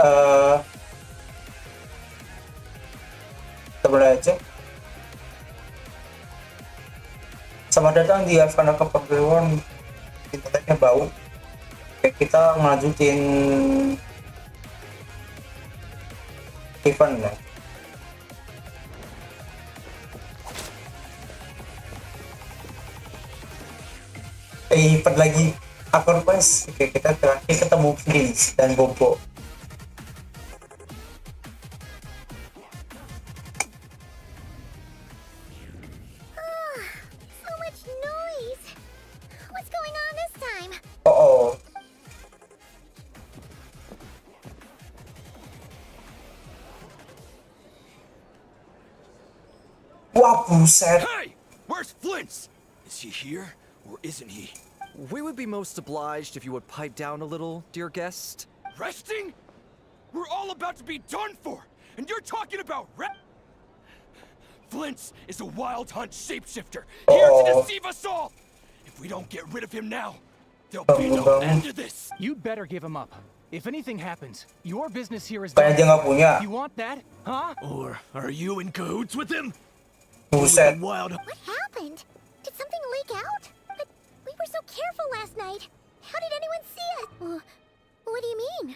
eh kita boleh aja. Selamat datang di Avana Keperluan. Internetnya bau. Oke, kita ngelanjutin event ya. Event lagi akun quest. Oke, kita terakhir ketemu Prince dan Bobo. Oh, wah buset. Hey! Where's Flint's? Is he here or isn't he? We would be most obliged if you would pipe down a little, dear guest. Resting? We're all about to be done for, and you're talking about Flint's is a wild hunt shapeshifter, here to deceive us all! If we don't get rid of him now, there'll be no end to this! You'd better give him up. If anything happens, your business here is Kayak dia nggak punya. You want that? Huh? Or are you in cahoots with him? Buset. Wild. What happened? Did something leak out? But we were so careful last night. How did anyone see it? What do you mean?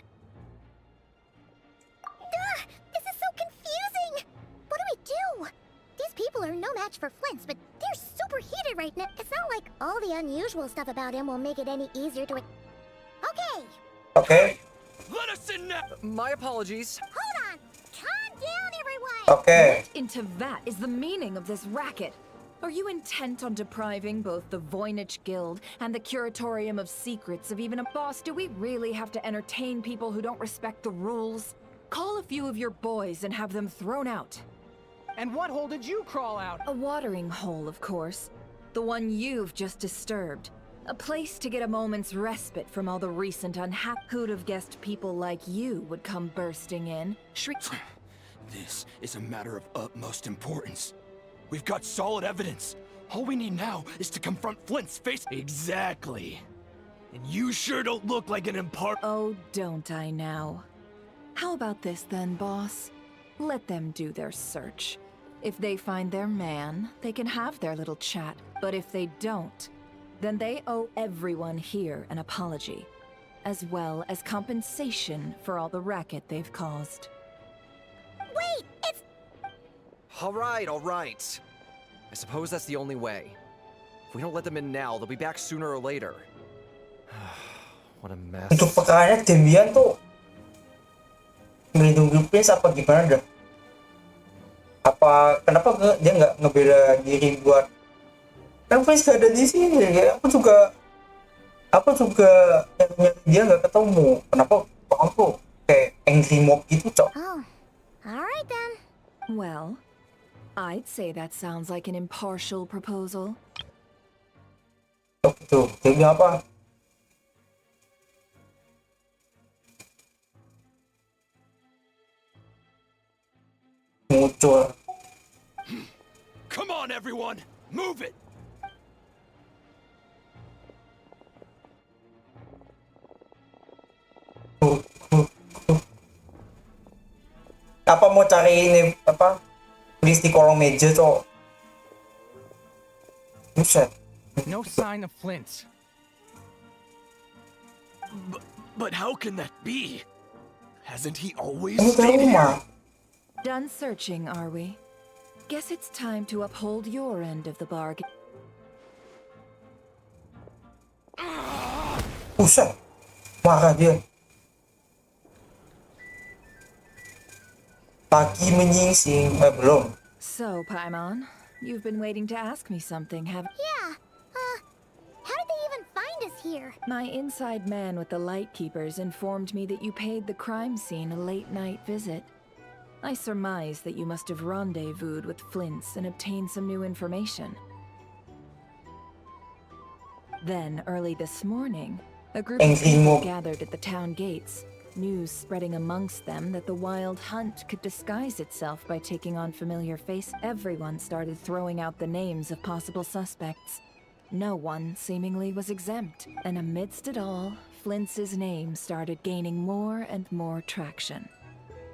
This is so confusing! What do we do? These people are no match for Flint's, but they're super heated right now. It's not like all the unusual stuff about him will make it any easier to... Okay! Okay. Let us in now! My apologies. Hold on! Calm down, everyone! Okay. What into that is the meaning of this racket? Are you intent on depriving both the Voynich Guild and the Curatorium of Secrets of even a boss? Do we really have to entertain people who don't respect the rules? Call a few of your boys and have them thrown out. And what hole did you crawl out? A watering hole, of course. The one you've just disturbed. A place to get a moment's respite from all the recent unhap. Who'd have guessed people like you would come bursting in? This is a matter of utmost importance. We've got solid evidence. All we need now is to confront Flint's face. Exactly. And you sure don't look like an Oh, don't I now? How about this then, boss? Let them do their search. If they find their man, they can have their little chat. But if they don't, then they owe everyone here an apology, as well as compensation for all the racket they've caused. Wait! It's... All right, all right. I suppose that's the only way. If we don't let them in now, they'll be back sooner or later. What a mess. Untuk perkaranya Demian tuh melindungi Prince apa gimana dah? Apa kenapa dia nggak ngebela diri buat kan Prince gak ada di sini ya? Aku juga nyari dia nggak ketemu. Kenapa orang tuh kayak angry mob gitu, Cok? Oh, alright then. Well, I'd say that sounds like an impartial proposal. Cok itu dia apa? Muncul. Come on, everyone! Move it! Apa mau cari ini apa? Tulis di kolom meja, Cok. Buset. No sign of Flint's. But how can that be? Hasn't he always Ini stayed here? rumah. Done searching, are we? Guess it's time to uphold your end of the bargain. Buset. Marah dia. Pagi menyingsing, belum. So, Paimon, you've been waiting to ask me something, haven't you? Yeah, how did they even find us here? My inside man with the Lightkeepers informed me that you paid the crime scene a late-night visit. I surmise that you must have rendezvoused with Flint's and obtained some new information. Then, early this morning, a group of people gathered at the town gates, news spreading amongst them that the wild hunt could disguise itself by taking on familiar faces. Everyone started throwing out the names of possible suspects. No one, seemingly, was exempt, and amidst it all, Flintz's name started gaining more and more traction.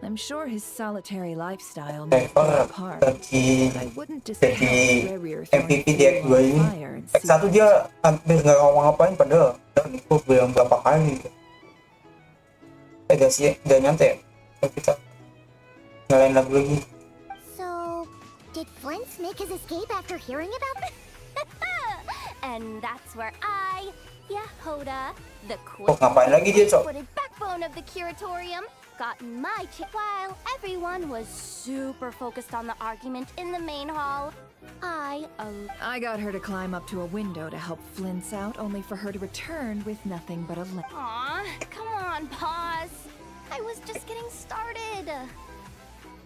I'm sure his solitary lifestyle made it Trevor apart, lagi but I wouldn't discount jadi Rarier throwing MVP di Act 2 fuel on ini. fire in Act 1 secret. dia hampir nggak ngapa-ngapain, padahal dan gue bilang berapa kali gitu. Gak sih, gak nyampe ya. Kita nyalain lagu lagi. So, did Flint's make his escape after hearing about this? And that's where I, Yehoda, the Oh, ngapain lagi dia, Cok? quick-footed backbone of the curatorium, got my chip while everyone was super focused on the argument in the main hall. I I got her to climb up to a window to help Flint's out, only for her to return with nothing but a limp. Aw, come on, pause. I was just getting started.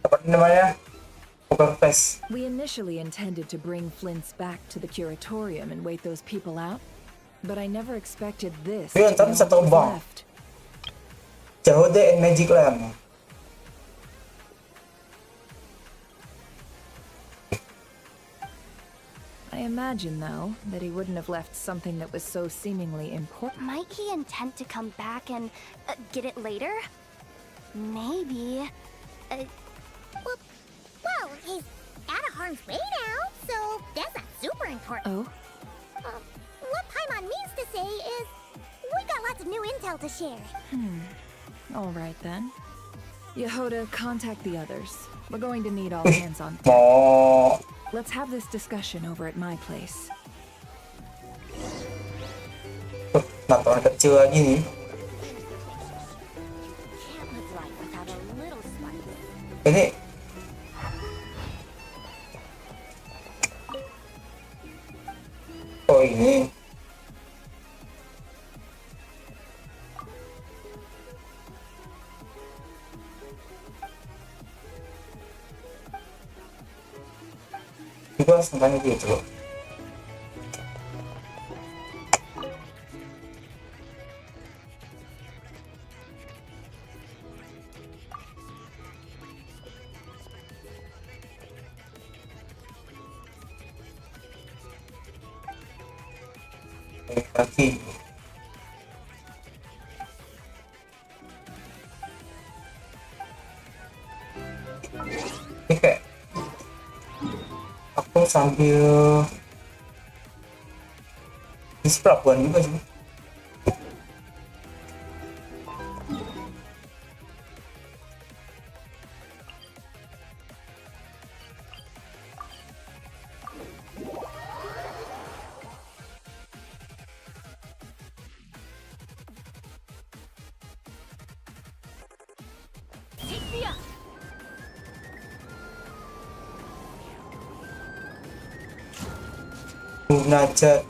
Apa namanya? Poker face. We initially intended to bring Flint's back to the curatorium and wait those people out, but I never expected this to Yun, be tapi all satu that was bang. left. Jahode and Magic Lamp. I imagine, though, that he wouldn't have left something that was so seemingly important. Might he intend to come back and get it later? Maybe. Well, he's out of harm's way now, so that's not super important. Oh? What Paimon means to say is, we got lots of new intel to share. All right, then. Yehoda, contact the others. We're going to need all hands on deck. Mau Let's have this discussion over at my place. nonton kecil lagi nih. Can't live life without a little spice. Ini oh ini juga sebenarnya gitu loh. Lagi ini kayak aku sambil di pelabuhan juga sih. Munajat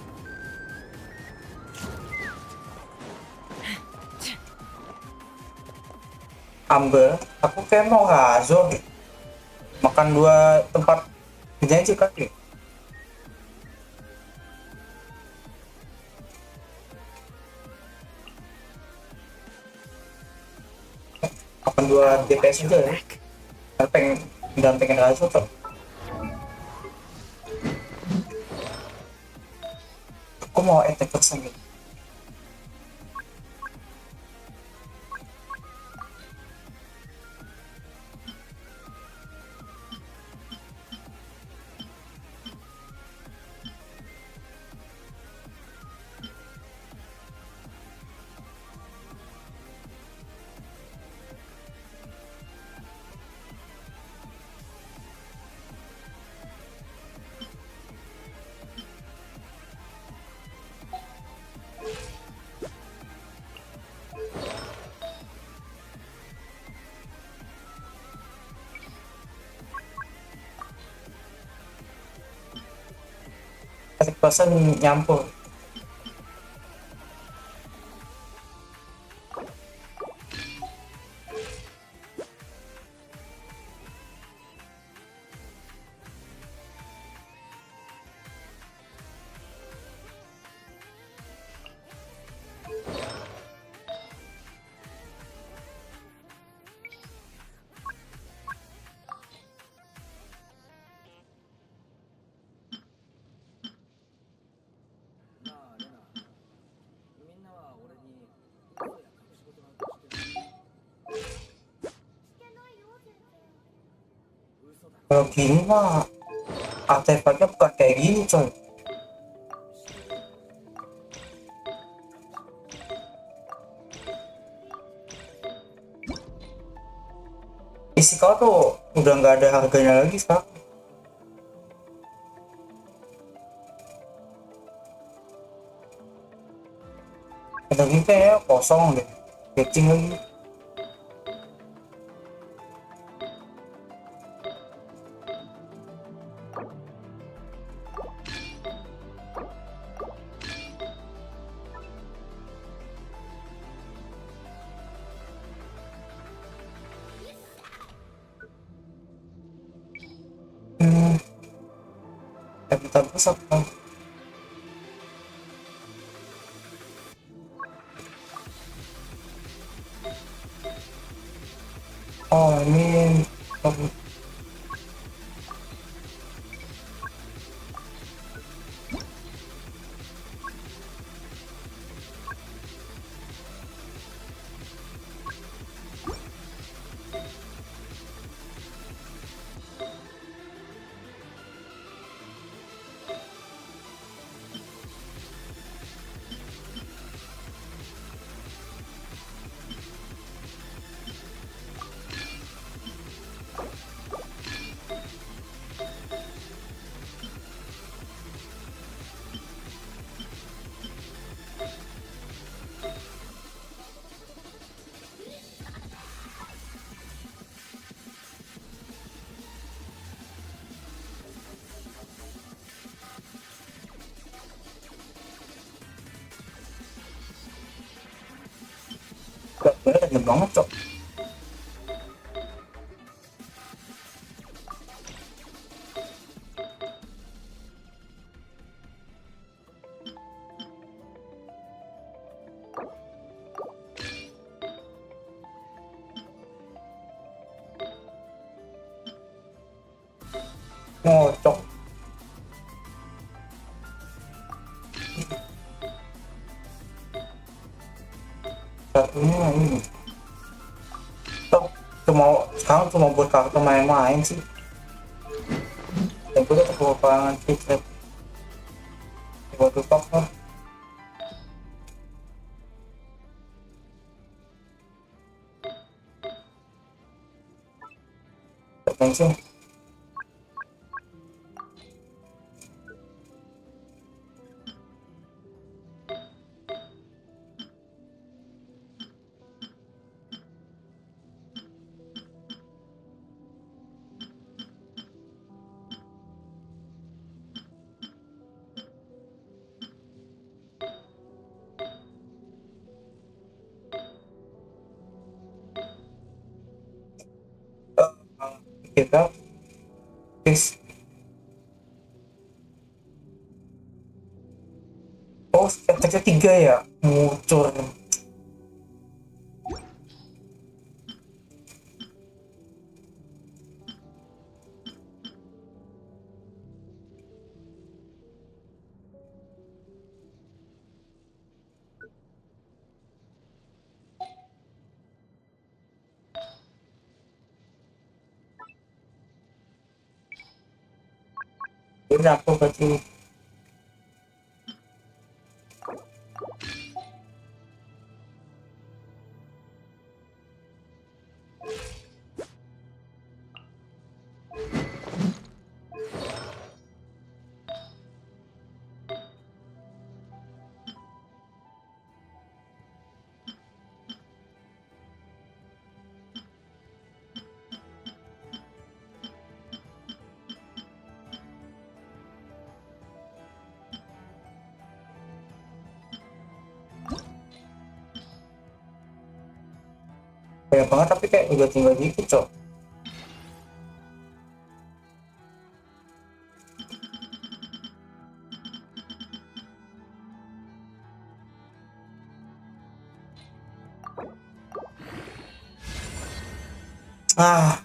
Amber, aku kayak mau Hazor makan dua tempat berjanji kaki. Makan dua DPS aja ya. Dan pengen Hazor tuh. Aku mau attack person gitu. Attack person nyampur. Kalau gini mah artefaknya bukan kayak gini coy. Isi kau tuh udah nggak ada harganya lagi sekarang. Ada gitu ya kosong deh, catching lagi. Hmm, bentar besar kan. Oh ini gak bener banget cok. Ngocok satunya ini cok, cuma sekarang cuma buat kartu main-main sih. Dan gue udah kekurangan tiket buat tutup lah. Bensin kita fix. Oh efeknya 3 ya muncul. Udah aku berarti banyak banget tapi kayak udah tinggal dikit cok. Ah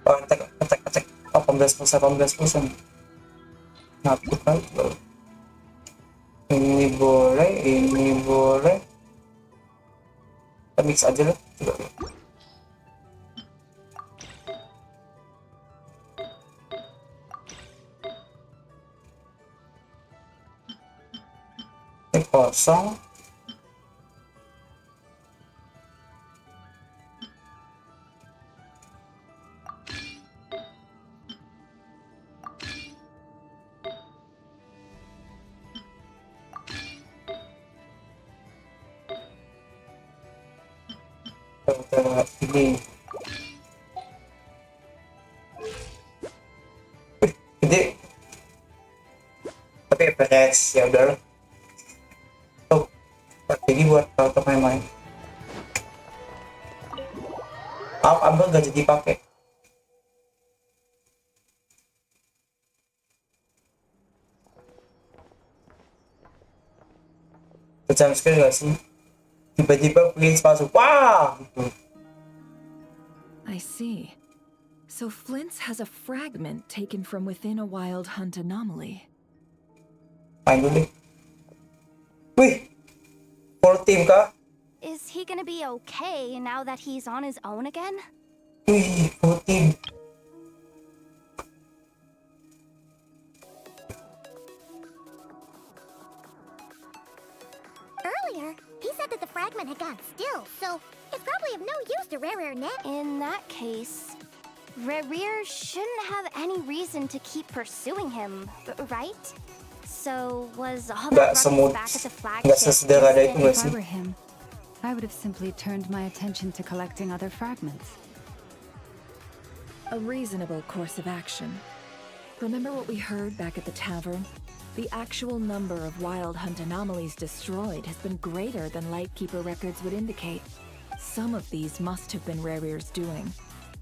oh, cek cek cek apa 18%. Nah, kan ini boleh, kita mix aja lah. Ini kosong. Ini gede tapi FPS ya udah. Oh, jadi buat untuk main-main. Abang gak jadi pakai. Kejam sekali gak sih? Tiba-tiba Prince masuk, wah! I see. So Flint's has a fragment taken from within a wild hunt anomaly. Main dulu deh. Wih! Full team kah? Is he gonna be okay now that he's on his own again? Wih, full team. Earlier, he said that the fragment had gone still, so it's probably of no use to Rare now. In that case, Rerir shouldn't have any reason to keep pursuing him, right? So was all Nggak that semut, ruckus back at the nggak flagship sesederhana itu nggak If I sih? were him, I would have simply turned my attention to collecting other fragments. A reasonable course of action. Remember what we heard back at the tavern? The actual number of wild hunt anomalies destroyed has been greater than Lightkeeper records would indicate. Some of these must have been Rerir's doing.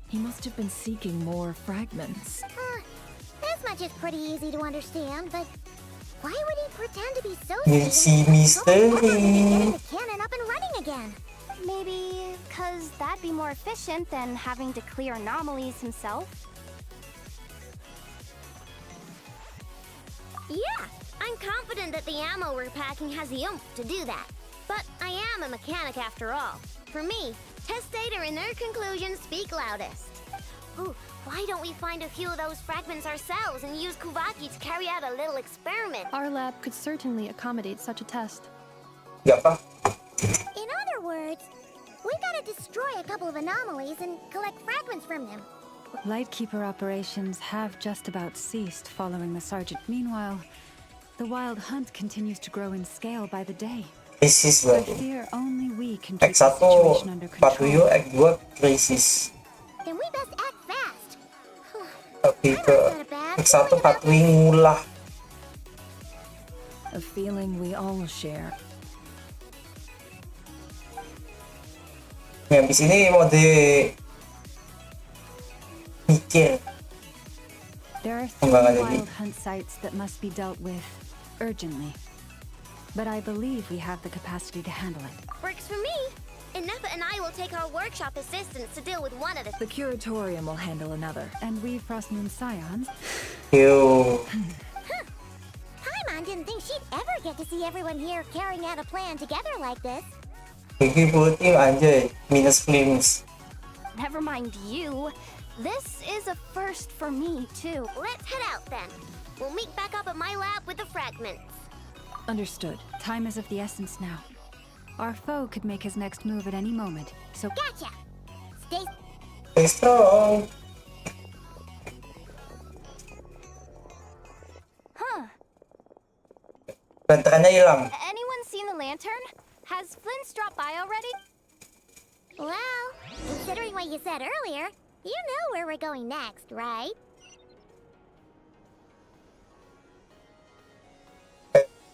He must have been seeking more fragments. This much is pretty easy to understand, but why would he pretend to be so Ini si getting misteri. the cannon up and running again? Maybe because that'd be more efficient than having to clear anomalies himself. Yeah, I'm confident that the ammo we're packing has the oomph to do that. But I am a mechanic after all. For me, test data and their conclusions speak loudest. Ooh, why don't we find a few of those fragments ourselves and use Kuvaki to carry out a little experiment? Our lab could certainly accommodate such a test. Gak apa? In other words, we gotta destroy a couple of anomalies and collect fragments from them. Lightkeeper operations have just about ceased following the Sergeant. Meanwhile, the wild hunt continues to grow in scale by the day. Krisis I berarti. fear only we can keep the X1 situation under Patuyo, control. X2 krisis. Then we best act fast. Tapi ke X1 Patuyo ngulah. A feeling we all share. Yang di sini mode mikir. There are Pengembangan 3 ini. wild hunt sites that must be dealt with urgently. But I believe we have the capacity to handle it. Works for me. Ineppa and I will take our workshop assistants to deal with one of the... The curatorium will handle another. And we Frost Moon Scions Yo, Paimon didn't think she'd ever get to see everyone here carrying out a plan together like this. Gigi full team anjay, minus flames. Never mind you. This is a first for me, too. Let's head out then. We'll meet back up at my lab with the fragments. Understood. Time is of the essence now. Our foe could make his next move at any moment, so Gotcha. Stay... Stay strong. Huh. Lanternnya hilang. Anyone seen the lantern? Has Flint's dropped by already? Well, considering what you said earlier, you know where we're going next, right?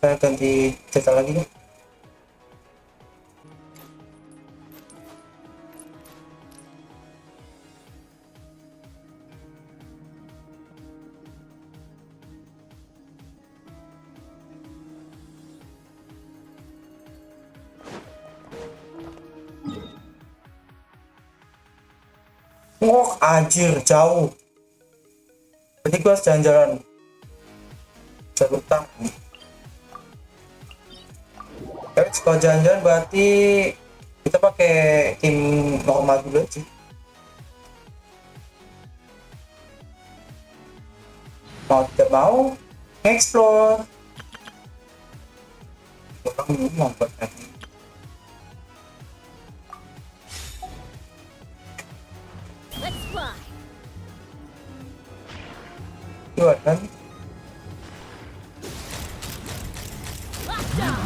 Kita ganti cerita lagi nih. Wah, anjir, jauh. Jadi gue harus jalan-jalan jalur utama. Guys, kalau jalan-jalan berarti kita pakai tim normal dulu aja. Mau tidak mau explore. Orang ngomong buat nanti. Let's fly. Iya kan? Lockdown.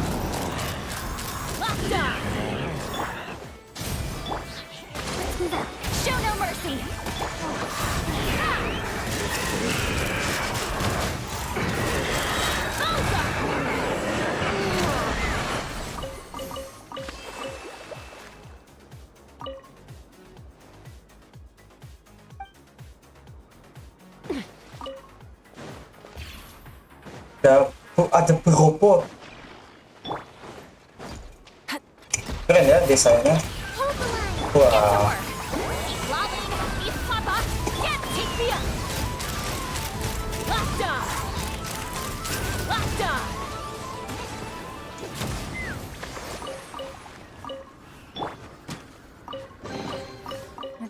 Lockdown. Show no mercy. Ada berobot. Keren ya desanya. Wah.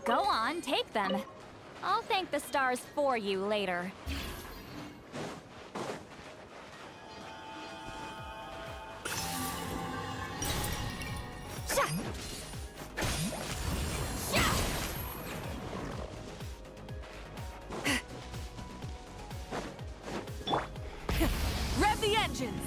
Go on, take them. I'll thank the stars for you later. Rev the engines!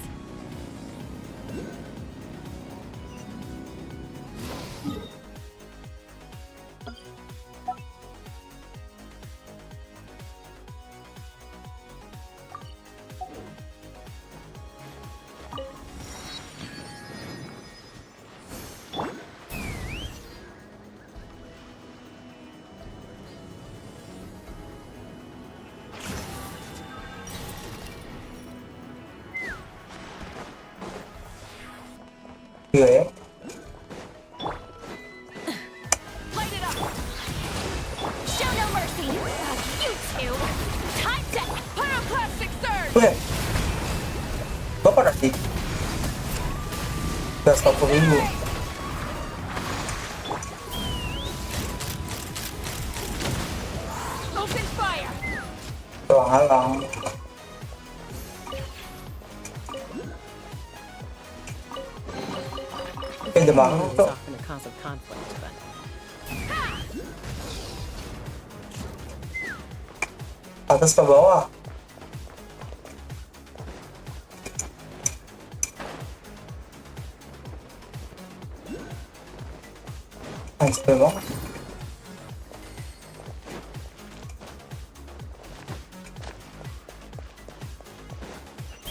Iya ya. Light it up. Show no mercy. You two. Time to pyroclastic surge. Weh. Bapak nanti. Gas 40.000. Open fire. Halang-halang. Demam tuh. Often a cause of conflict, but Atas ke bawah. Anjir banget.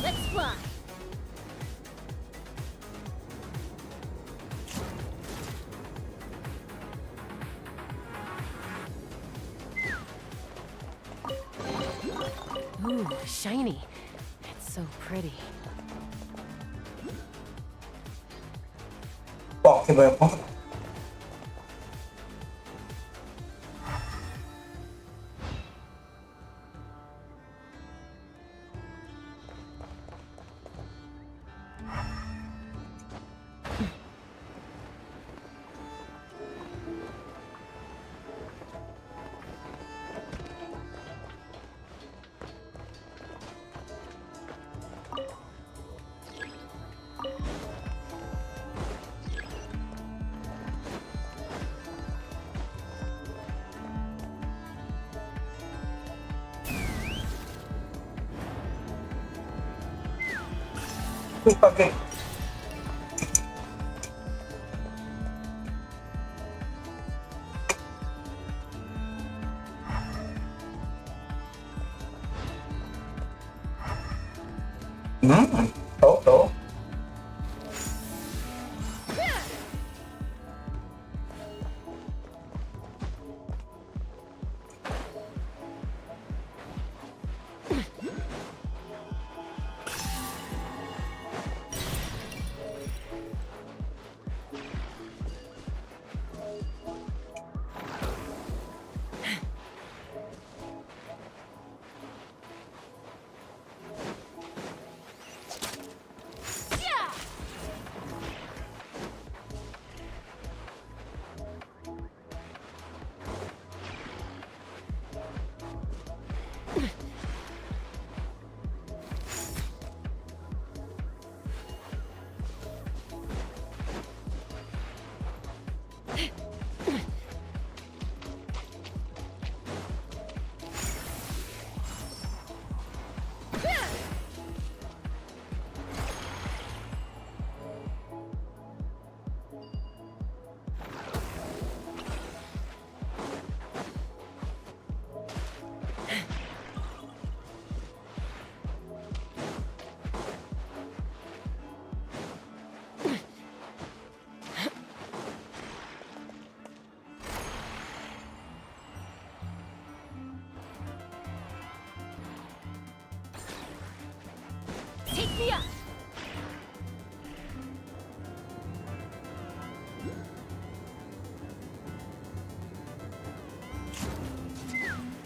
Let's fly. ooh, shiny. It's so pretty. Wah, kayak banyak banget. Wih, pakai tahu.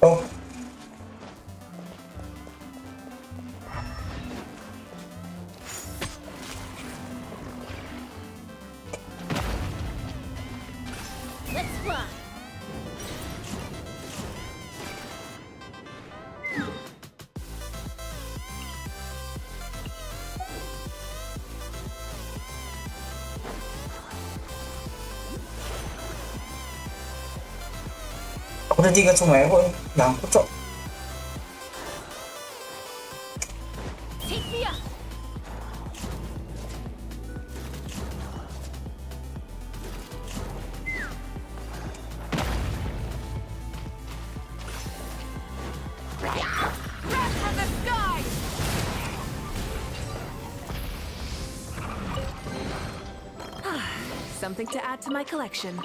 Oh, Let's fly. aku udah 3 sungai kok, nyangkut cok. Take me up. Something to add to my collection.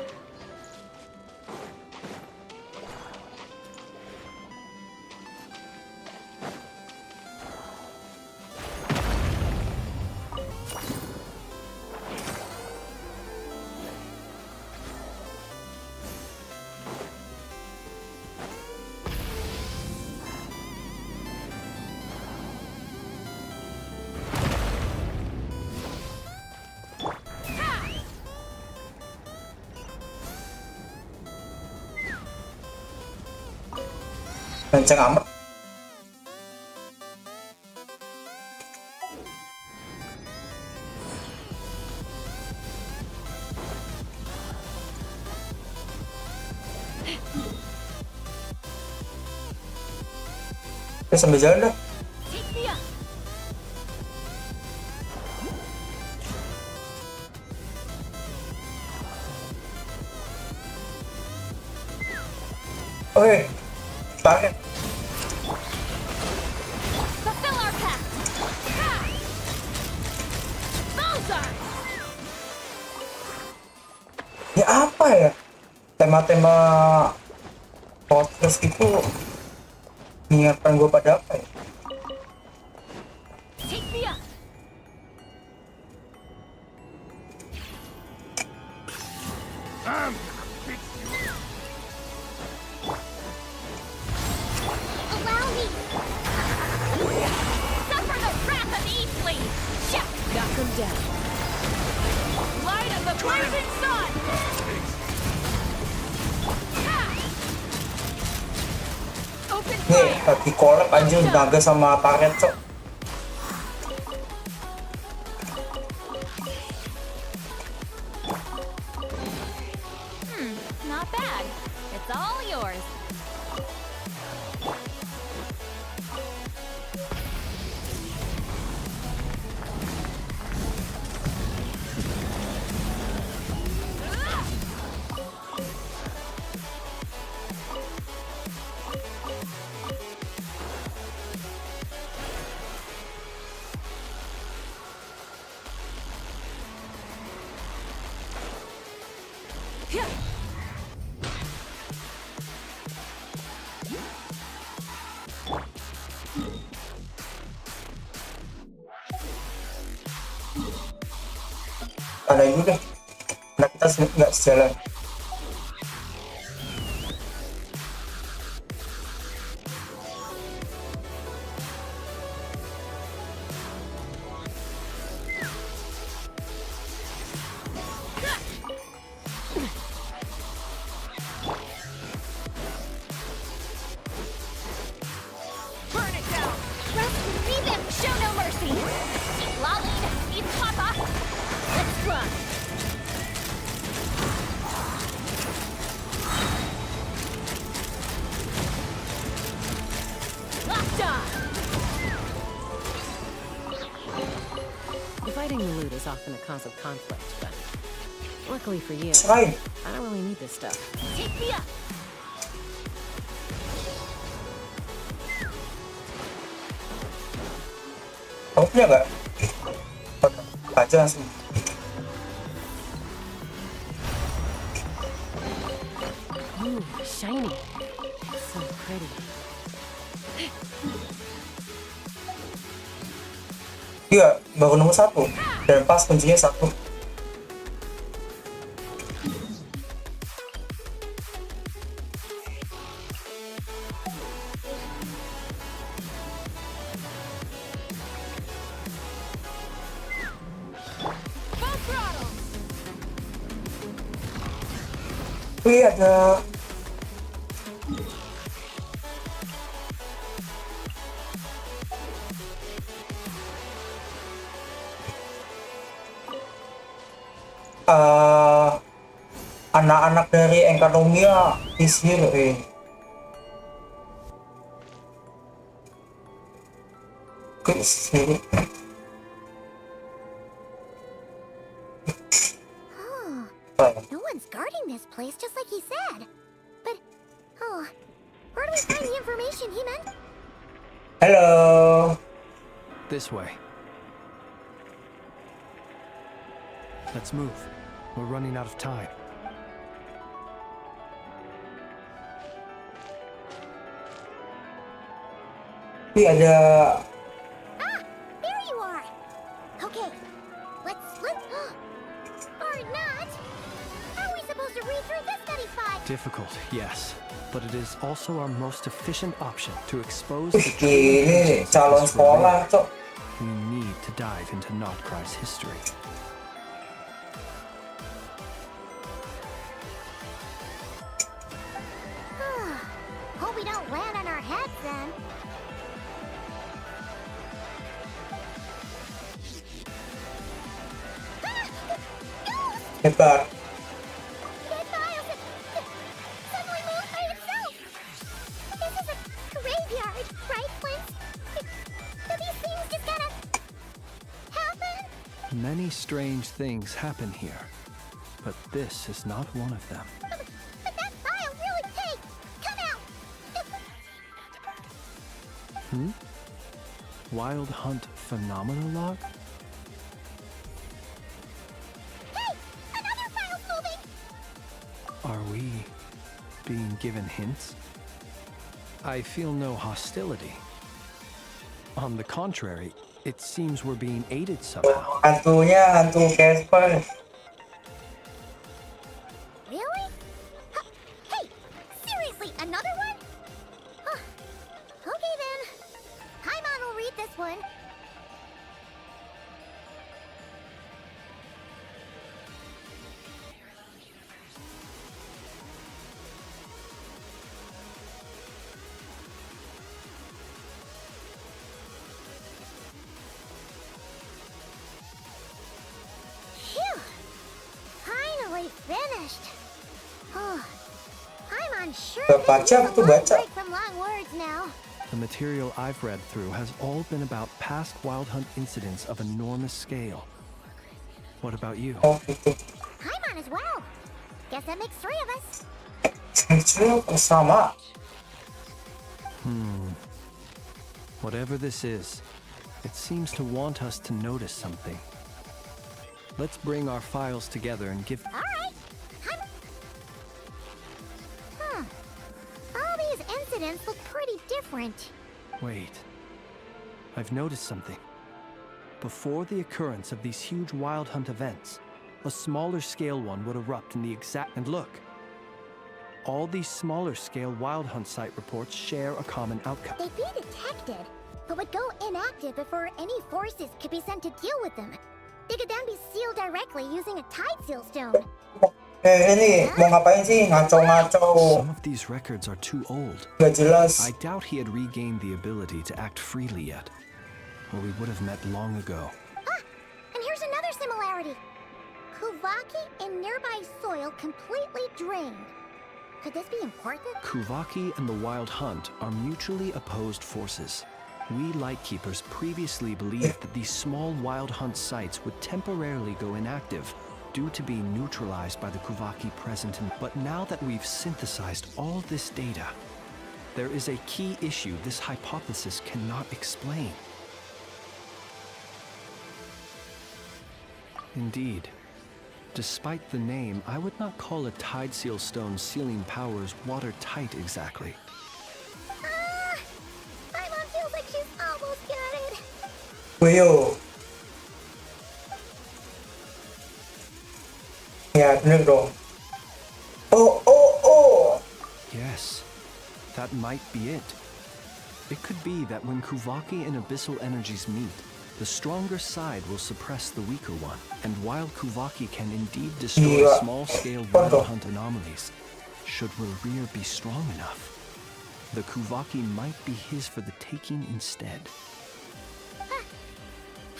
Kenceng amat. Oke, sambil jalan dah. Take me up. Oke, tarik. Fulfill our pact. Bullseye. Ya apa ya? Tema-tema podcast itu mengingatkan gue pada apa ya? Take me up. Allow me. Suffer the wrath of Eastly. Check. Knock them down. Light of the blazing sun. Open Nih, fire. di collab anjir naga sama turret cok. Not bad. It's all yours. Ada ini deh. Nah, kita nggak sejalan. Burn it down. Rescue, leave them. Show no mercy. Lolly, eat Papa. Let's run. Locked on. Fighting the loot is often a cause of conflict, but luckily for you, Selain, I don't really need this stuff. Take me up. kamu punya nggak? Aja langsung. Ooh, shiny. So pretty. Iya, baru nemu satu. Dan pas kuncinya satu. Wih, ada anak-anak dari Enkanomia is here. Is here. No one's guarding this place, just like he said. But, where do we find the information he meant? Hello. This way. Let's move. We're running out of time. Wih, ada There you are. Okay, let's split. Or not. How are we supposed to read through this study file? Difficult, yes. But it is also our most efficient option to expose the Wih, true gini intentions of calon this sekolah, rebellion. Cok. We need to dive into Notcry's history. Hope we don't land on our heads then. Hebat. That file suddenly moved by itself. This is a graveyard, right, Flint? Do these things just gotta happen? Many strange things happen here, but this is not one of them. But that file really, hey, come out! Wild Hunt Phenomenologue? Hey, another file's moving! Are we being given hints? I feel no hostility. On the contrary, it seems we're being aided somehow. Hantunya hantu Casper. Really? Hey, seriously, another one? Okay then. Paimon will read this one. Phew! Finally finished. Paimon sure Baca, did aku tuh baca. break from long words now. The material I've read through has all been about past Wild Hunt incidents of enormous scale. What about you? Oh, gitu. Paimon as well. Guess that makes 3 of us. Itu sama. Whatever this is, it seems to want us to notice something. Let's bring our files together and give... All right. All these incidents look pretty different. Wait. I've noticed something. Before the occurrence of these huge Wild Hunt events, a smaller scale one would erupt in the exact... And look! All these smaller scale Wild Hunt site reports share a common outcome. They'd be detected, but would go inactive before any forces could be sent to deal with them. They could then be sealed directly using a tide seal stone. Ini mau ngapain sih? Ngaco-ngaco. Some of these records are too old. Gak jelas. I doubt he had regained the ability to act freely yet, or we would have met long ago. And here's another similarity. Kuvaki and nearby soil completely drained. Could this be important? Kuvaki and the Wild Hunt are mutually opposed forces. We Lightkeepers previously believed that these small Wild Hunt sites would temporarily go inactive due to being neutralized by the Kuvaki present in... But now that we've synthesized all this data, there is a key issue this hypothesis cannot explain. Indeed. Despite the name, I would not call a Tide Seal Stone sealing powers watertight exactly. My mom feels like she's almost got it. Wih, Ya bener dong. Oh. Yes, that might be it. It could be that when Kuvaki and abyssal energies meet, the stronger side will suppress the weaker one. And while Kuvaki can indeed destroy Iya. small-scale Betul. wild hunt anomalies, should Wilrear be strong enough, the Kuvaki might be his for the taking instead.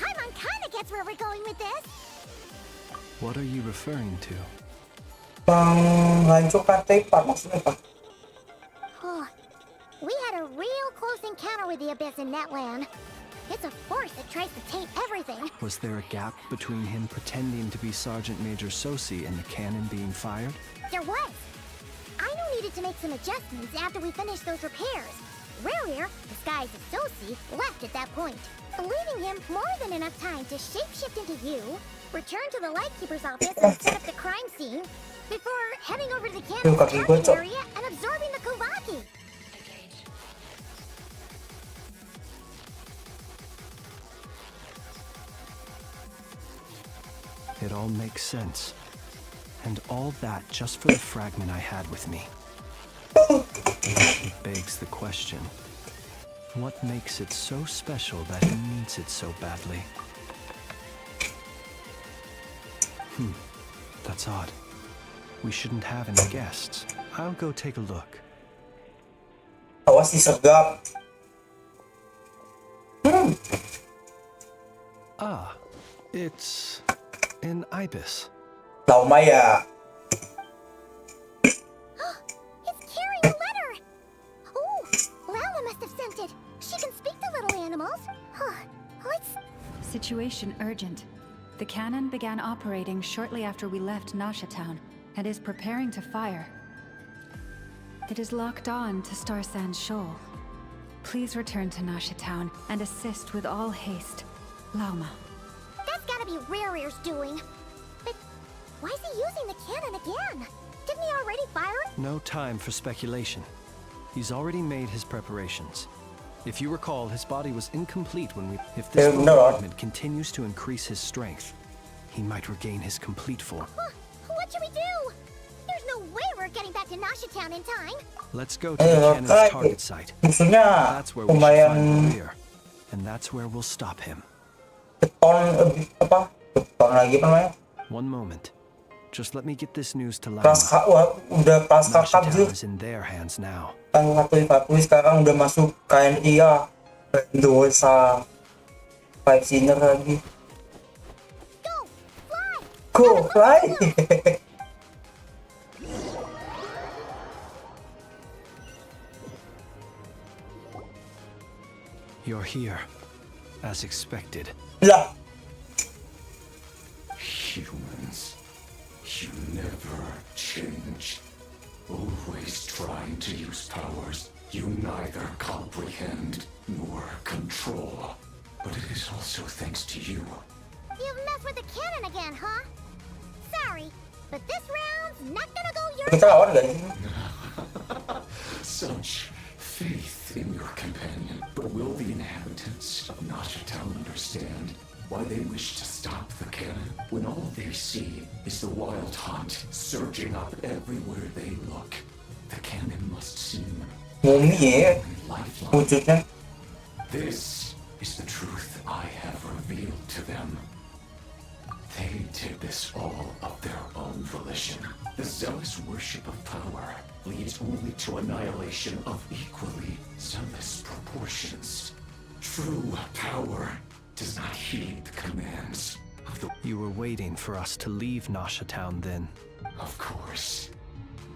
Paimon kinda gets where we're going with this. What are you referring to? Menghancurkan Tepat maksudnya apa? Oh, we had a real close encounter with the Abyss in Netland. It's a force that tries to taint everything. Was there a gap between him pretending to be Sergeant Major Sosi and the cannon being fired? There was. Aino needed to make some adjustments after we finished those repairs. Rerir, disguised as Sosi, left at that point, leaving him more than enough time to shapeshift into you, return to the Lightkeeper's office and set up the crime scene, before heading over to the cannon's kaki target gocok. area and absorbing the Kuvaki. It all makes sense. And all that just for the fragment I had with me. It begs the question, what makes it so special that he needs it so badly? That's odd. We shouldn't have any guests. I'll go take a look. Awas disergap. Ah, it's an ibis. Lauma ya. It's carrying a letter! Oh, Lala must have sent it. She can speak to little animals. Let's... Situation urgent. The cannon began operating shortly after we left Nasha Town and is preparing to fire. It is locked on to Star Sand Shoal. Please return to Nasha Town and assist with all haste. Lauma. That's gotta be Rerir's doing. But why is he using the cannon again? Didn't he already fire it? No time for speculation. He's already made his preparations. If you recall, his body was incomplete when we... If this fragment continues to increase his strength, he might regain his complete form. What should we do? There's no way we're getting back to Nasha Town in time. Let's go to the cannon's target site. Musuhnya That's where we should find lumayan the rear. And that's where we'll stop him. beton lagi apa namanya? One moment. Just let me get this news to Lama. Udah pasca Nasha kabur. Town is in their hands now. Tanggal 1 sekarang udah masuk KNI ya. Dosa. Five Sinner lagi. Go fly. You're here, as expected. Lah. Humans, you never change. Always trying to use powers you neither comprehend nor control. But it is also thanks to you. You've messed with the cannon again, huh? Sorry, but this round's not gonna go your Kita lawan gak sih? Such faith in your companion. But will the inhabitants of Nasha Town understand why they wish to stop the cannon when all they see is the wild hunt surging up everywhere they look? The cannon must seem Mumi ya lifelike. wujudnya. This is the truth I have revealed to them. They did this all of their own volition. The zealous worship of power leads only to annihilation of equally zealous proportions. True power does not heed the commands of the... You were waiting for us to leave Nasha Town then. Of course.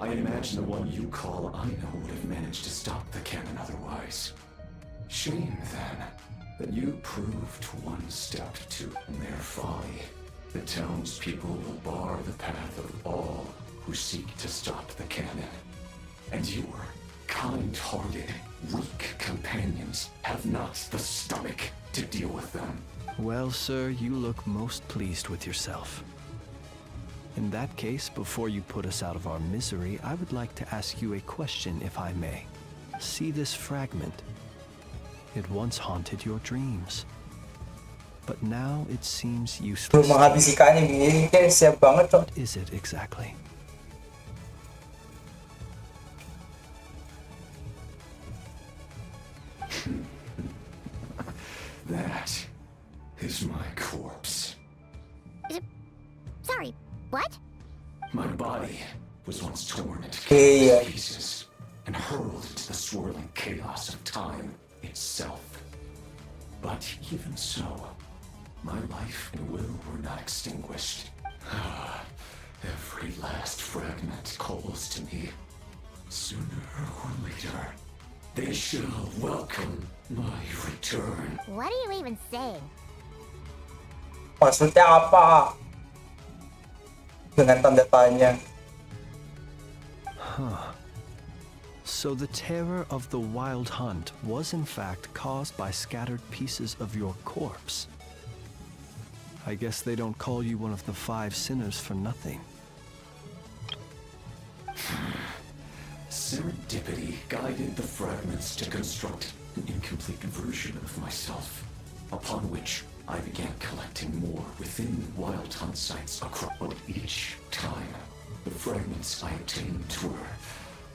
I imagine the one you call Aino would have managed to stop the cannon otherwise. Shame, then, that you proved one step too in their folly. The townspeople will bar the path of all who seek to stop the cannon. And your kind-hearted, weak companions have not the stomach to deal with them. Well, sir, you look most pleased with yourself. In that case, before you put us out of our misery, I would like to ask you a question, if I may. See this fragment? It once haunted your dreams. but now it seems Belum useless. menghabisi ikannya gini, kayak siap banget cok. What is it exactly? That is my corpse. Sorry, what? My body was once torn into Yeah. countless pieces and hurled into the swirling chaos of time itself. But even so, my life and will were not extinguished. Every last fragment calls to me. Sooner or later, they shall welcome my return. What are you even saying? Maksudnya apa? Dengan tanda tanya. So the terror of the wild hunt was in fact caused by scattered pieces of your corpse. I guess they don't call you one of the 5 sinners for nothing. Serendipity guided the fragments to construct an incomplete version of myself, upon which I began collecting more within wild hunt sites across. But each time, the fragments I obtained were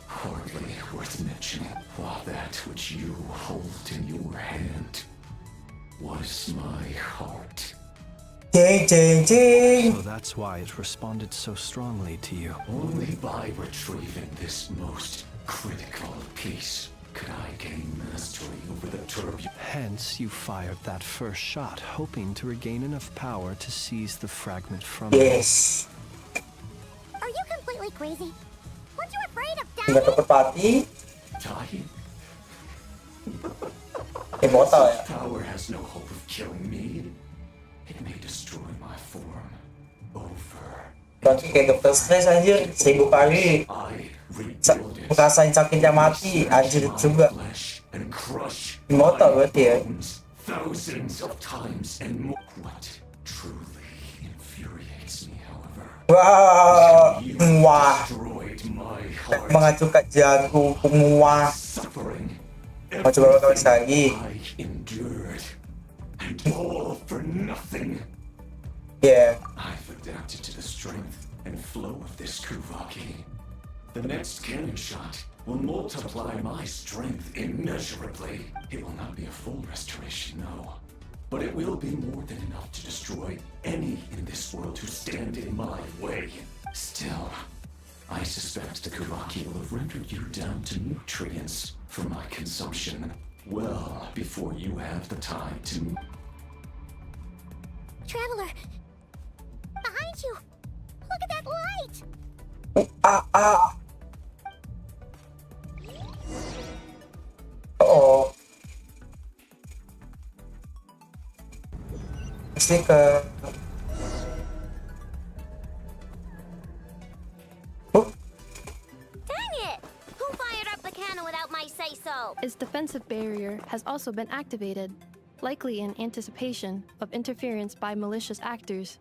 hardly worth mentioning, while that which you hold in your hand was my heart. Jeng jeng jeng. So that's why it responded so strongly to you. Only by retrieving this most critical piece could I gain mastery over the turbulent. Hence, you fired that first shot, hoping to regain enough power to seize the fragment from Yes. Are you completely crazy? Weren't you afraid of Nggak dying? dapat pati. Dying? Immortal ya. Power has no hope of killing me. It may destroy my form over. Berarti kayak Dr. Strange anjir 1000 kali. I Sa- rebuild it. Ngerasain sakitnya mati anjir juga. Flesh and crush Immortal berarti ya. bones thousands of times and more. What truly infuriates me, however, Wah, you wah, destroyed my heart. menghancurkan jantung, wah. Suffering. Mau coba kali lagi. I endured, and all for nothing. Yeah. I've adapted to the strength and flow of this Kuvaki. The next cannon shot will multiply my strength immeasurably. It will not be a full restoration, no. But it will be more than enough to destroy any in this world who stand in my way. Still, I suspect the Kuvaki will have rendered you down to nutrients for my consumption well before you have the time to. Traveler! Behind you! Look at that light! Oh. Pasti ke. Dang it! Who fired up the cannon without my say-so? Its defensive barrier has also been activated, likely in anticipation of interference by malicious actors.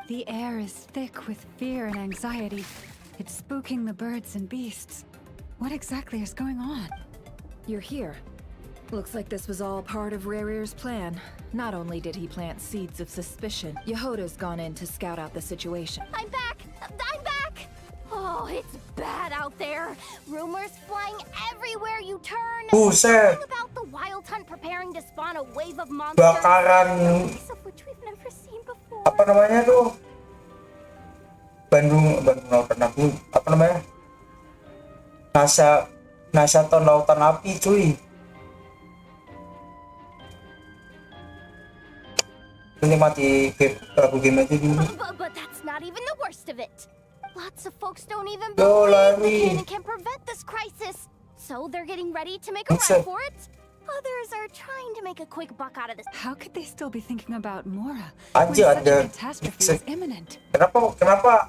The air is thick with fear and anxiety. It's spooking the birds and beasts. What exactly is going on? You're here. Looks like this was all part of Rarir's plan. Not only did he plant seeds of suspicion, Yehoda's gone in to scout out the situation. I'm back! I'm back! Oh, it's bad out there. Rumors flying everywhere you turn. Buset. Talking about the wild hunt preparing to spawn a wave of monsters. Bakaran. Some of which we've never seen before. Apa namanya tuh? Bandung Lautan Api. Apa namanya? NASA tahun Lautan Api, cuy. Ini mati lagu game aja dulu. But that's not even the worst of it. Lots of folks don't even Go, believe the Larry. cannon can prevent this crisis. So they're getting ready to make a run for it. Others are trying to make a quick buck out of this. How could they still be thinking about Mora when Anjir, such a ada. catastrophe is imminent? Kenapa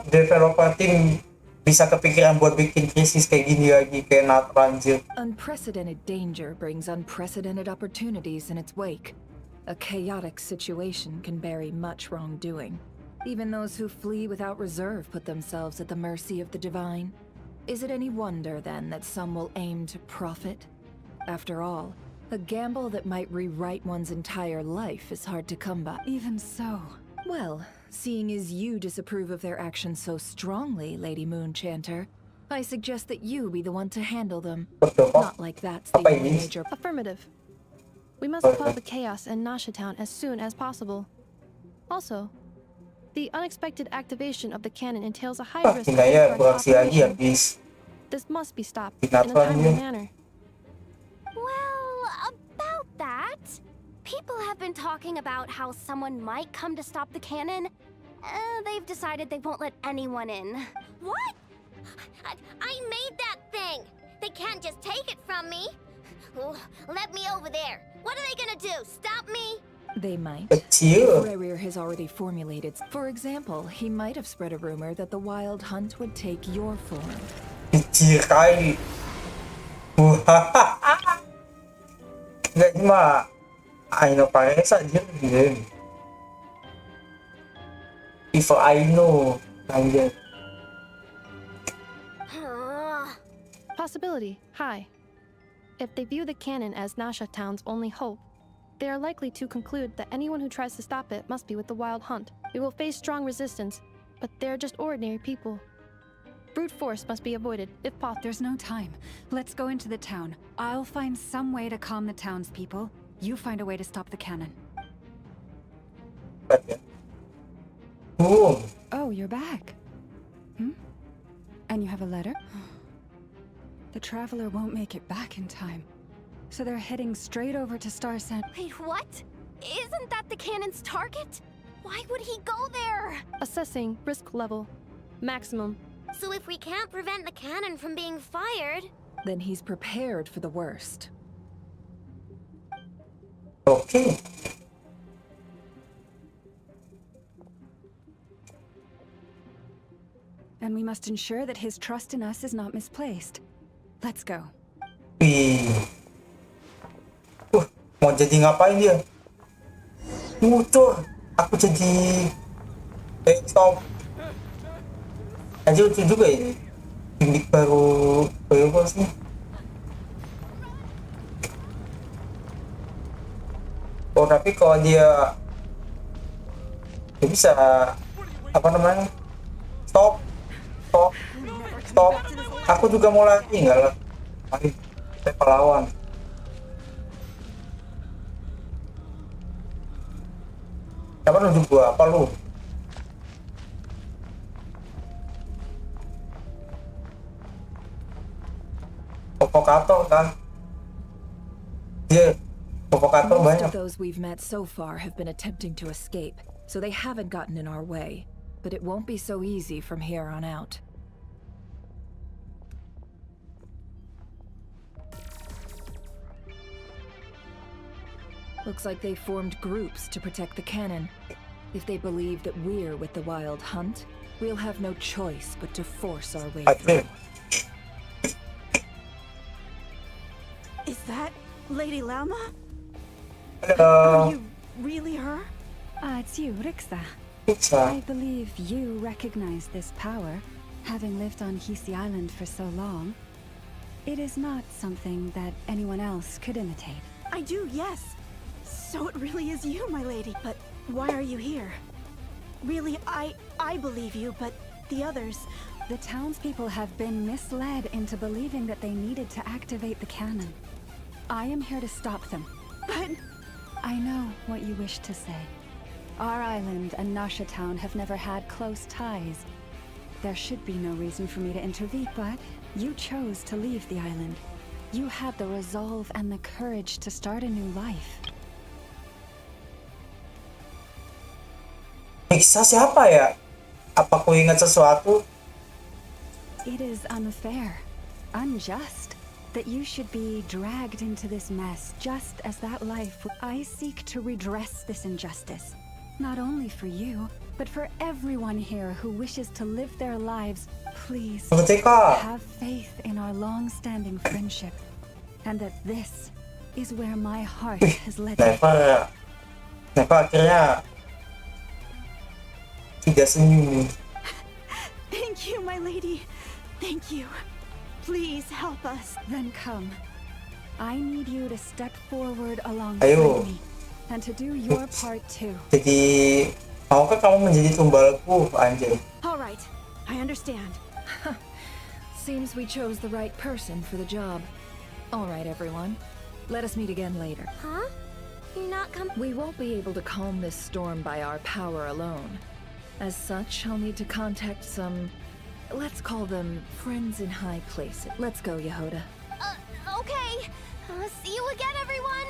developer tim bisa kepikiran buat bikin krisis kayak gini lagi kayak Nathan anjir. Unprecedented danger brings unprecedented opportunities in its wake. A chaotic situation can bury much wrongdoing. Even those who flee without reserve put themselves at the mercy of the divine. Is it any wonder, then, that some will aim to profit? After all, A gamble that might rewrite one's entire life is hard to come by. Even so. Well, seeing as you disapprove of their actions so strongly, Lady Moonchanter, I suggest that you be the one to handle them. Not like that's the only major... Affirmative. We must quell the chaos in Nasha Town as soon as possible. Also, the unexpected activation of the cannon entails a high risk of Hidayah incorrect beraksi lagi operation. habis This must be stopped in a Kenapa timely dia? manner. Well, about that, people have been talking about how someone might come to stop the cannon. They've decided they won't let anyone in. What? I made that thing! They can't just take it from me! Oh, let me over there! What are they gonna do? Stop me? They might. kecil. Rerir has already formulated. For example, he might have spread a rumor that the Wild Hunt would take your form. Kecil kali. Nggak cuma Aino pakai saja gitu. If I know anjir. Possibility high. If they view the cannon as Nasha Town's only hope, they are likely to conclude that anyone who tries to stop it must be with the Wild Hunt. We will face strong resistance, but they're just ordinary people. Brute force must be avoided, if possible. There's no time. Let's go into the town. I'll find some way to calm the townspeople. You find a way to stop the cannon. Boom. Oh, you're back. And you have a letter? The traveler won't make it back in time. So they're heading straight over to Star Sand. Wait, what? Isn't that the cannon's target? Why would he go there? Assessing risk level. Maximum. So if we can't prevent the cannon from being fired... Then he's prepared for the worst. Okay. And we must ensure that his trust in us is not misplaced. Let's go. Wih. Mau jadi ngapain dia? Muncul. Aku jadi stop. Aja lucu juga ya. Gimmick baru Fireballs nih. Oh tapi kalau dia bisa apa namanya? Stop. Aku juga mau lagi enggak lah. Mari saya pahlawan. Siapa nunjuk gua? Apa lu? Provokator kan? Dia provokator Most banyak. of those we've met so far have been attempting to escape, so they haven't gotten in our way. But it won't be so easy from here on out. Looks like they formed groups to protect the cannon. If they believe that we're with the Wild Hunt, we'll have no choice but to force our way through. Is that Lady Lama? Hello. Are you really her? It's you, Rixa. Rixa. I believe you recognize this power, having lived on Hisi Island for so long. It is not something that anyone else could imitate. I do, yes. So it really is you, my lady. But why are you here? Really, I believe you, but the others... The townspeople have been misled into believing that they needed to activate the cannon. I am here to stop them. But... I know what you wish to say. Our island and Nasha Town have never had close ties. There should be no reason for me to intervene, but you chose to leave the island. You had the resolve and the courage to start a new life. Rixa siapa ya? Apa aku ingat sesuatu? It is unfair, unjust, that you should be dragged into this mess just as that life. I seek to redress this injustice, not only for you, but for everyone here who wishes to live their lives. Please have faith in our long-standing friendship, and that this is where my heart has led me. Kenapa akhirnya tidak senyum? Thank you, my lady. Thank you. Please help us. Then come. I need you to step forward Ayo. alongside me and to do your part too. Jadi maukah kamu menjadi tumbalku, anjay? All right, I understand. Seems we chose the right person for the job. All right, everyone. Let us meet again later. Huh? You're not coming? We won't be able to calm this storm by our power alone. As such, I'll need to contact some, let's call them friends in high places. Let's go, Yehoda. Okay. See you again, everyone.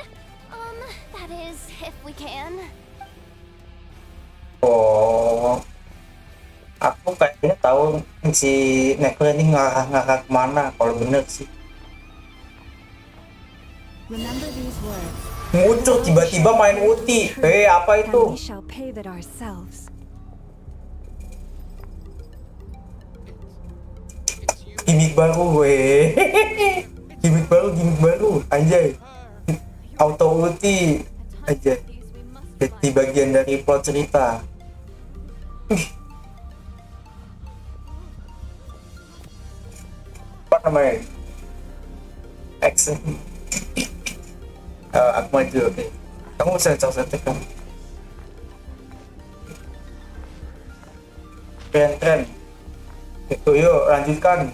That is, if we can. Oh, aku kayaknya tahu si Nekla ini ngarah kemana kalau bener sih. Remember these words. Muncul tiba-tiba main ulti. Apa And itu? we shall pay that ourselves. Gimik baru, gimik baru, anjay. Auto ulti, aja. Jadi bagian dari plot cerita. Apa namanya? Action. Aku maju, oke. Kamu sensor-sensor kamu. Keren. Itu yuk lanjutkan.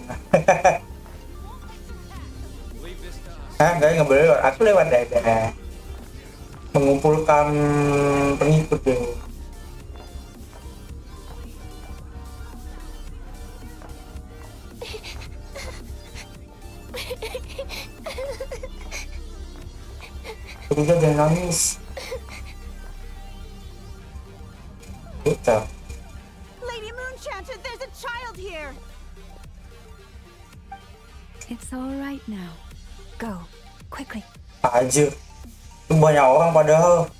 Nggak boleh lewat. Aku lewat dada. Mengumpulkan pengikut deh. Udah jangan nangis. Gitu. Lady Moonchanter, there's a child here. It's all right now. Go, quickly. Aja. Banyak orang padahal.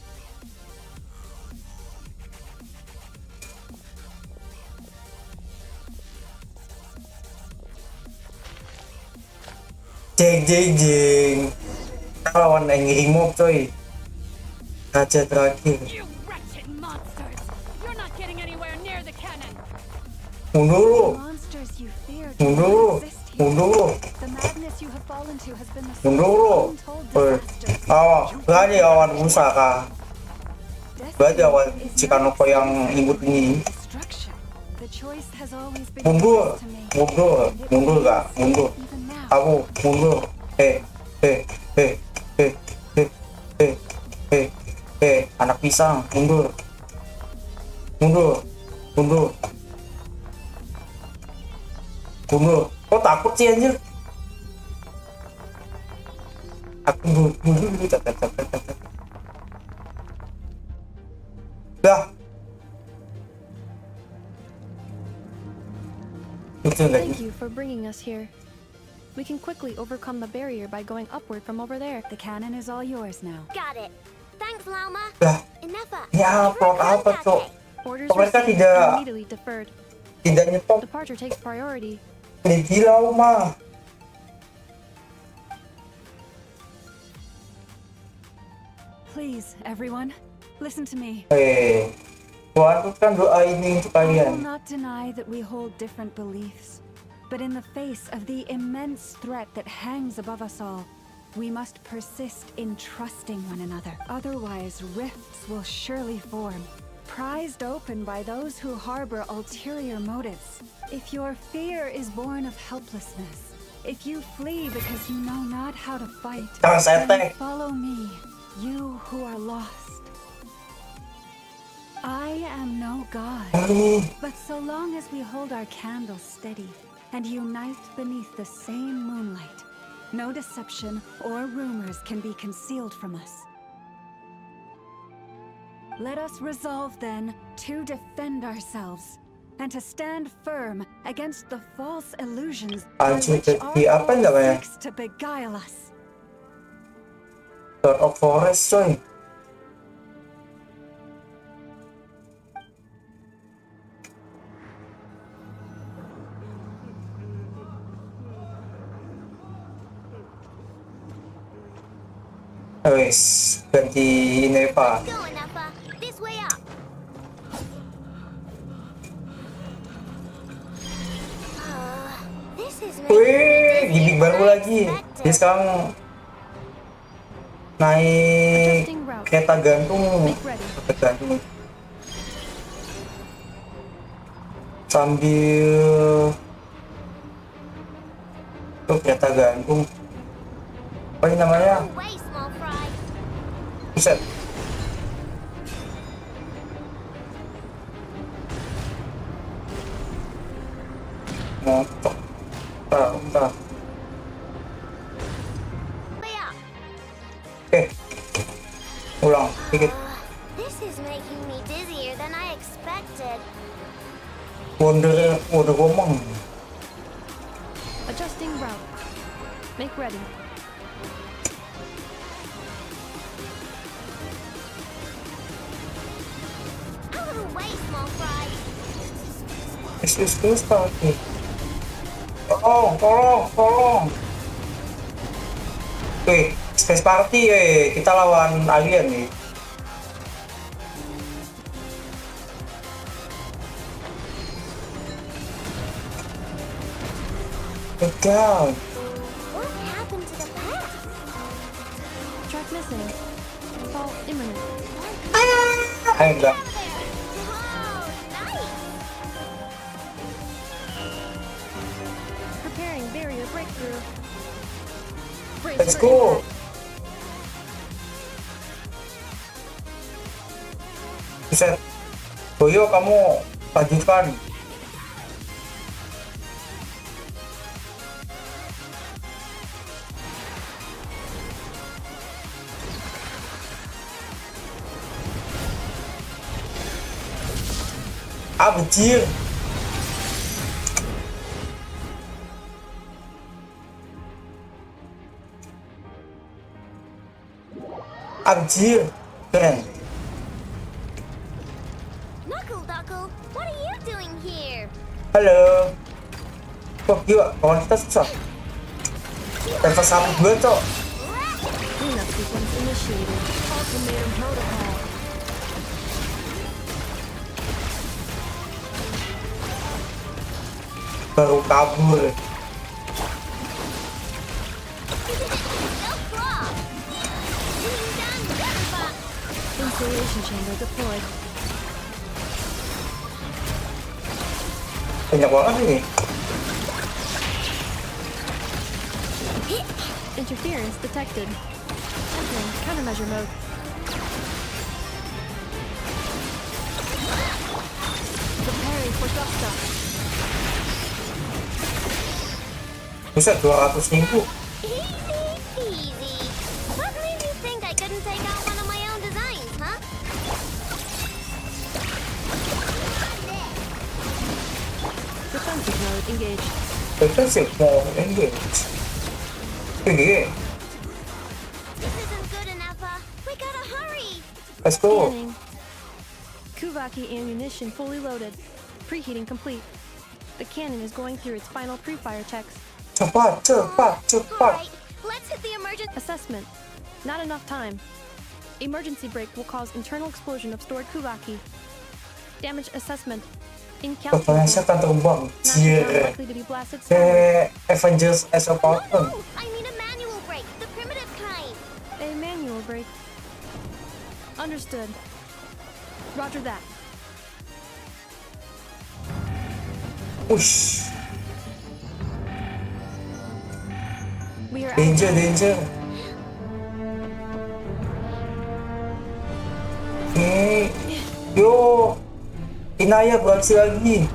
Jeng. Lawan Angry Mob coy. Raja terakhir. You wretched monsters! You're not getting anywhere near the cannon. Mundur lu. Monsters you feared Mundur. The madness you have fallen to has been the Mundur lu. Berani lawan Musaka. Berarti lawan Cikanoko yang imut ini. Mundur gak? Mundur. Aku mundur. Anak pisang, mundur. Kok takut sih anjir? Aku mundur dulu, Dah. Thank you for bringing us here. We can quickly overcome the barrier by going upward from over there. The cannon is all yours now. Got it. Thanks, Lauma. Dah. Inefa. Ya, plot apa tuh? Orders Mereka received tidak and immediately deferred. nyetop. Departure takes priority. Ini gila mah. Please, everyone, listen to me. Tuhan doa ini untuk I will kalian. not deny that we hold different beliefs, but in the face of the immense threat that hangs above us all, we must persist in trusting one another. Otherwise, rifts will surely form, prized open by those who harbor ulterior motives. If your fear is born of helplessness, if you flee because you know not how to fight, then follow me, you who are lost. I am no god, but so long as we hold our candles steady and unite beneath the same moonlight, no deception or rumors can be concealed from us. Let us resolve then to defend ourselves and to stand firm against the false illusions by which our world seeks to beguile us. God of Forest coy. Wes, ganti Neva. Go, Inefa. This way up. This is Wih, gimmick baru lagi. Dia sekarang naik Adjusting route. kereta gantung, Make ready. kereta gantung sambil tuh kereta gantung apa ini namanya, Away, small fry. buset. Montok, bentar. Way up. Oke, ulang dikit. This is making me dizzier than I expected. Wonder Woman. Adjusting route. Make ready. Out of the way, small fry. Excuse party. Tolong. Wih, space party kita lawan alien nih. Get down. What happened to the path? Track missing. Fall imminent. Ayo enggak. Oh, nice. Preparing barrier breakthrough. Brace Let's for go. impact. Buset. Boyo, kamu lanjutkan. Benjir. Anjir, keren. Knuckle Duckle, what are you doing here? Halo. Kok gila, kawan kita susah. Level 1 gue, cok. Cleanup sequence initiated. Ultimatum protocol. Baru kabur. No claw. Being done, Guttenbach. Insulation chamber deployed. Banyak banget ini. Interference detected. Entering countermeasure mode. Preparing for gusto. Buset, 200.000. Easy peasy. What made you think I couldn't take out one of my own designs, huh? Defensive mode engaged. Defensive mode engage. Ini, This isn't good enough, we gotta hurry. let's go. Scanning. Kuvaki ammunition fully loaded. Preheating complete. The cannon is going through its final pre-fire checks. Cepat. Alright, let's hit the emergency. Assessment. Not enough time. Emergency brake will cause internal explosion of stored Kuvaki. Damage assessment. Totalnya Incalculable. setan terbang. Nashitown Cie. likely to be blasted skyward. Kayak Avengers Age of Ultron. No, I mean a manual brake, the primitive kind. A manual brake. Understood. Roger that. Ush. We are out of time. Danger. Oke. Yo. Inaya beraksi lagi.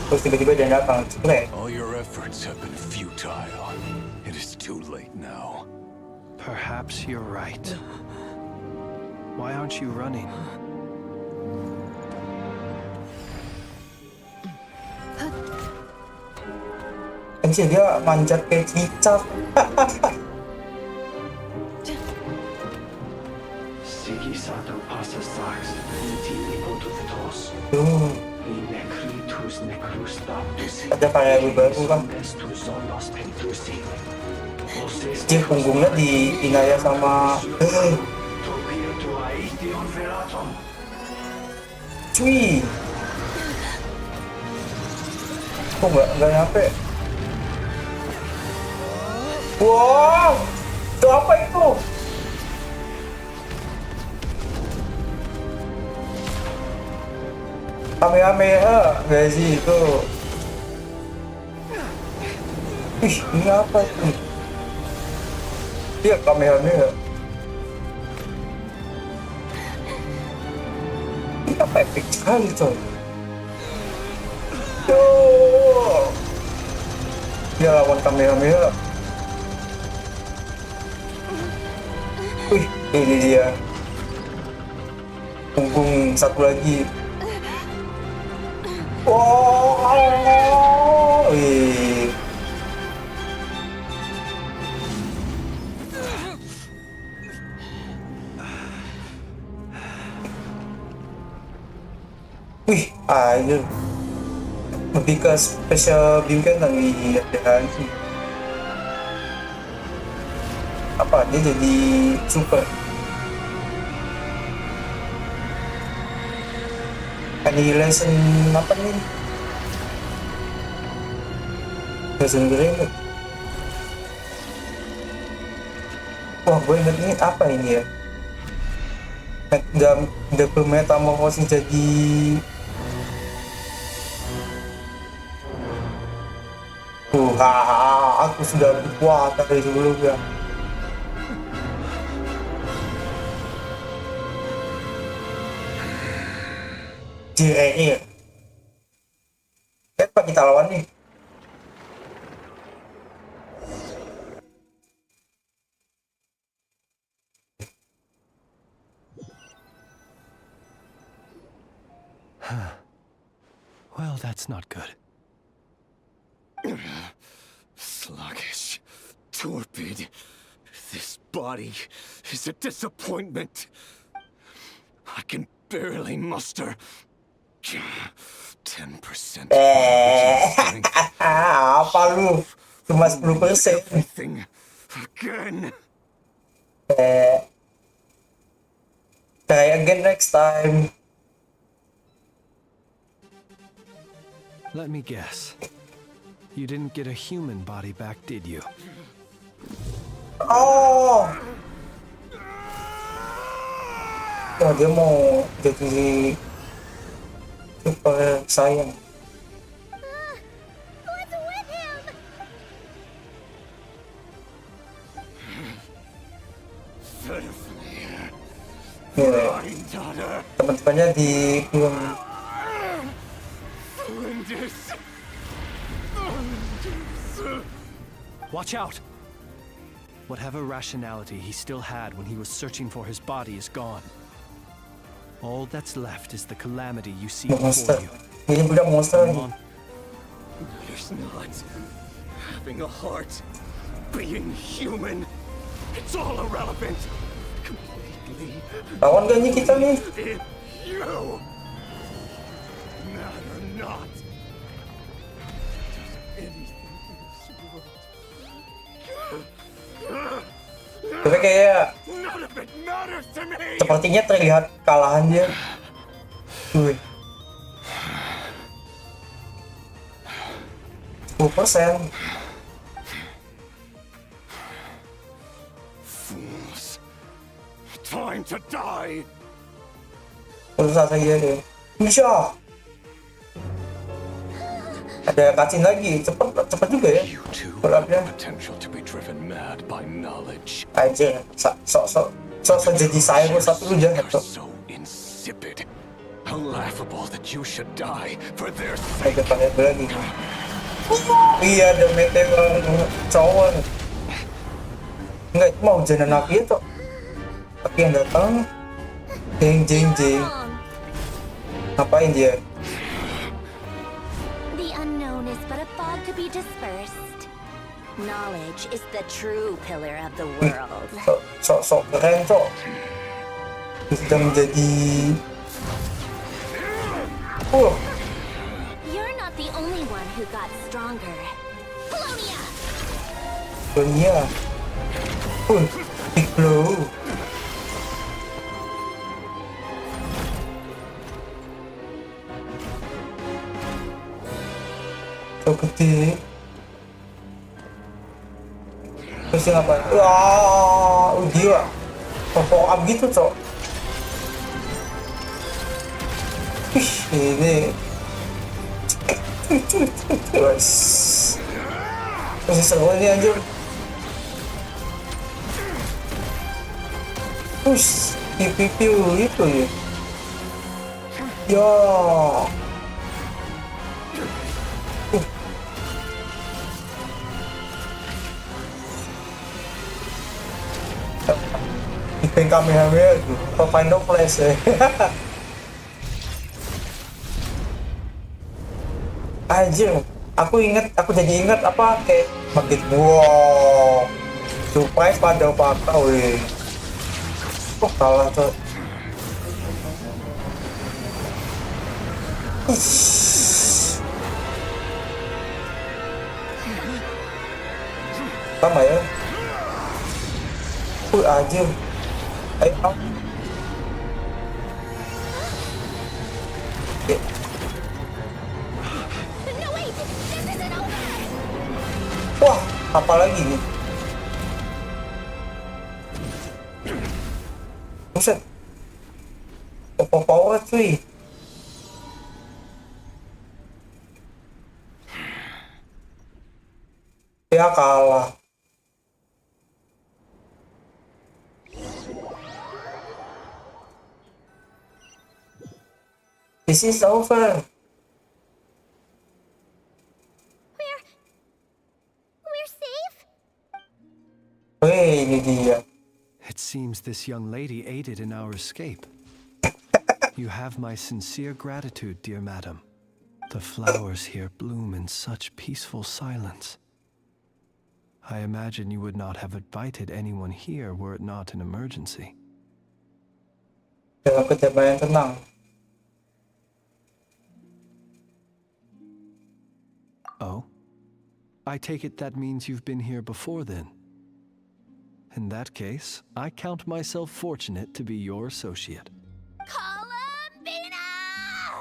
Terus tiba-tiba dia datang. Cepet. All your efforts have been futile. It is too late now. Perhaps you're right. Why aren't you running? Anjir, dia manjat kayak cicak. Tuh. Ada variabel baru kan. Dia punggungnya di Inaya sama cuy. Kok nggak nyampe? Wow, itu apa itu? Kamehameha nggak sih itu? Ih, ini apa itu? Iya, Kamehameha. Ini apa epic sekali coy. Yo, dia lawan Kamehameha. Wih, ini dia. Punggung satu lagi. Wow, wih. Wih, ayo. Lebih ke special beam kan lagi ada sih. Apa dia jadi super? Annihilation apa nih? Lesson grenade. Wah, gue inget ini apa ini ya? Double metamorphosis jadi aku sudah lebih kuat dari sebelumnya. JRE. Siapa kita lawan nih? Well, that's not good. Sluggish, torpid. This body is a disappointment. I can barely muster 10% Apa lu? Cuma 10%. everything again. Try again next time. Let me guess. You didn't get a human body back, did you? Oh, dia mau jadi super sayang. What's with him? Teman-temannya di film. Watch out! Whatever rationality he still had when he was searching for his body is gone. All that's left is the calamity you see before you. Ini budak monster. There's not having a heart, being human. It's all irrelevant. Completely. Lawan gak nih kita nih? If you matter not. Tapi kayak None of it matters to me. sepertinya terlihat kalahan dia. Wih. 10%. Fools. Time to die. Terus saja deh. Bisa. Ada cutscene lagi, cepet juga ya. You two have have the potential to be driven mad by knowledge. Aja, sok jadi saya gue satu lu jangan tuh. So insipid. How laughable that you should die for their Ada sake. pakai lagi. Iya, ada meteor cowok. Enggak, itu mau hujanan api itu. Tapi yang datang, jeng. Ngapain dia? The unknown is but a fog to be dispersed. Knowledge is the true pillar of the world. Sok keren cok. Sudah menjadi. You're not the only one who got stronger. Colonia! Dunia. Big blow. So gede. Terus dia ngapain? Wah, gila. Pop up gitu, cok. Ih, ini. Guys. Masih seru ini anjir. Push, piu itu ya. Ya. Ipeng Kamehameha tuh, Final Flash ya. Anjir, aku jadi ingat apa kayak makin wow, surprise pada fakta, weh. Oh kalah tuh. Sama ya. Anjir. Ayo. Wah, apa lagi nih? Buset. Power cuy. Ya kalah. This is over. We're safe? Weh, ini dia. It seems this young lady aided in our escape. You have my sincere gratitude, dear madam. The flowers here bloom in such peaceful silence. I imagine you would not have invited anyone here were it not an emergency. Dalam kejadian yang tenang. Oh? I take it that means you've been here before then. In that case, I count myself fortunate to be your associate.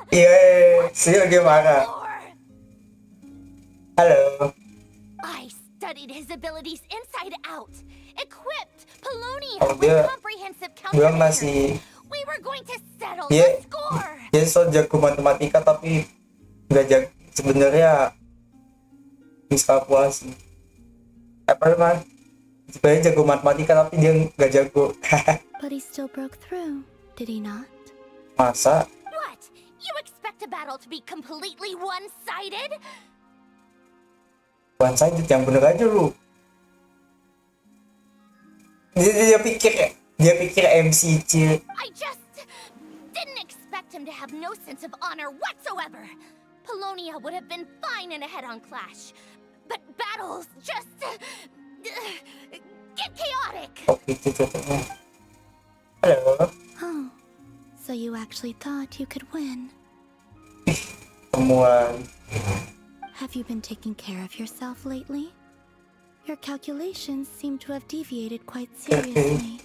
Yeay, sial gimana? Halo. I studied his abilities inside out, equipped Polonius Oh, with comprehensive dia countermeasures. masih We were going to settle dia the score. dia so jago matematika tapi nggak jago sebenarnya miskalkulasi. Apa namanya? Sebenarnya jago matematika tapi dia nggak jago. But he still broke through, did he not? Masa? What? You expect a battle to be completely one-sided? One-sided yang bener aja lu. Dia pikir MCC. I just didn't expect him to have no sense of honor whatsoever. Polonia would have been fine in a head-on clash, but battles just get chaotic. Oh gitu contohnya. Halo. Oh, so you actually thought you could win. Temuan. Have you been taking care of yourself lately? Your calculations seem to have deviated quite seriously.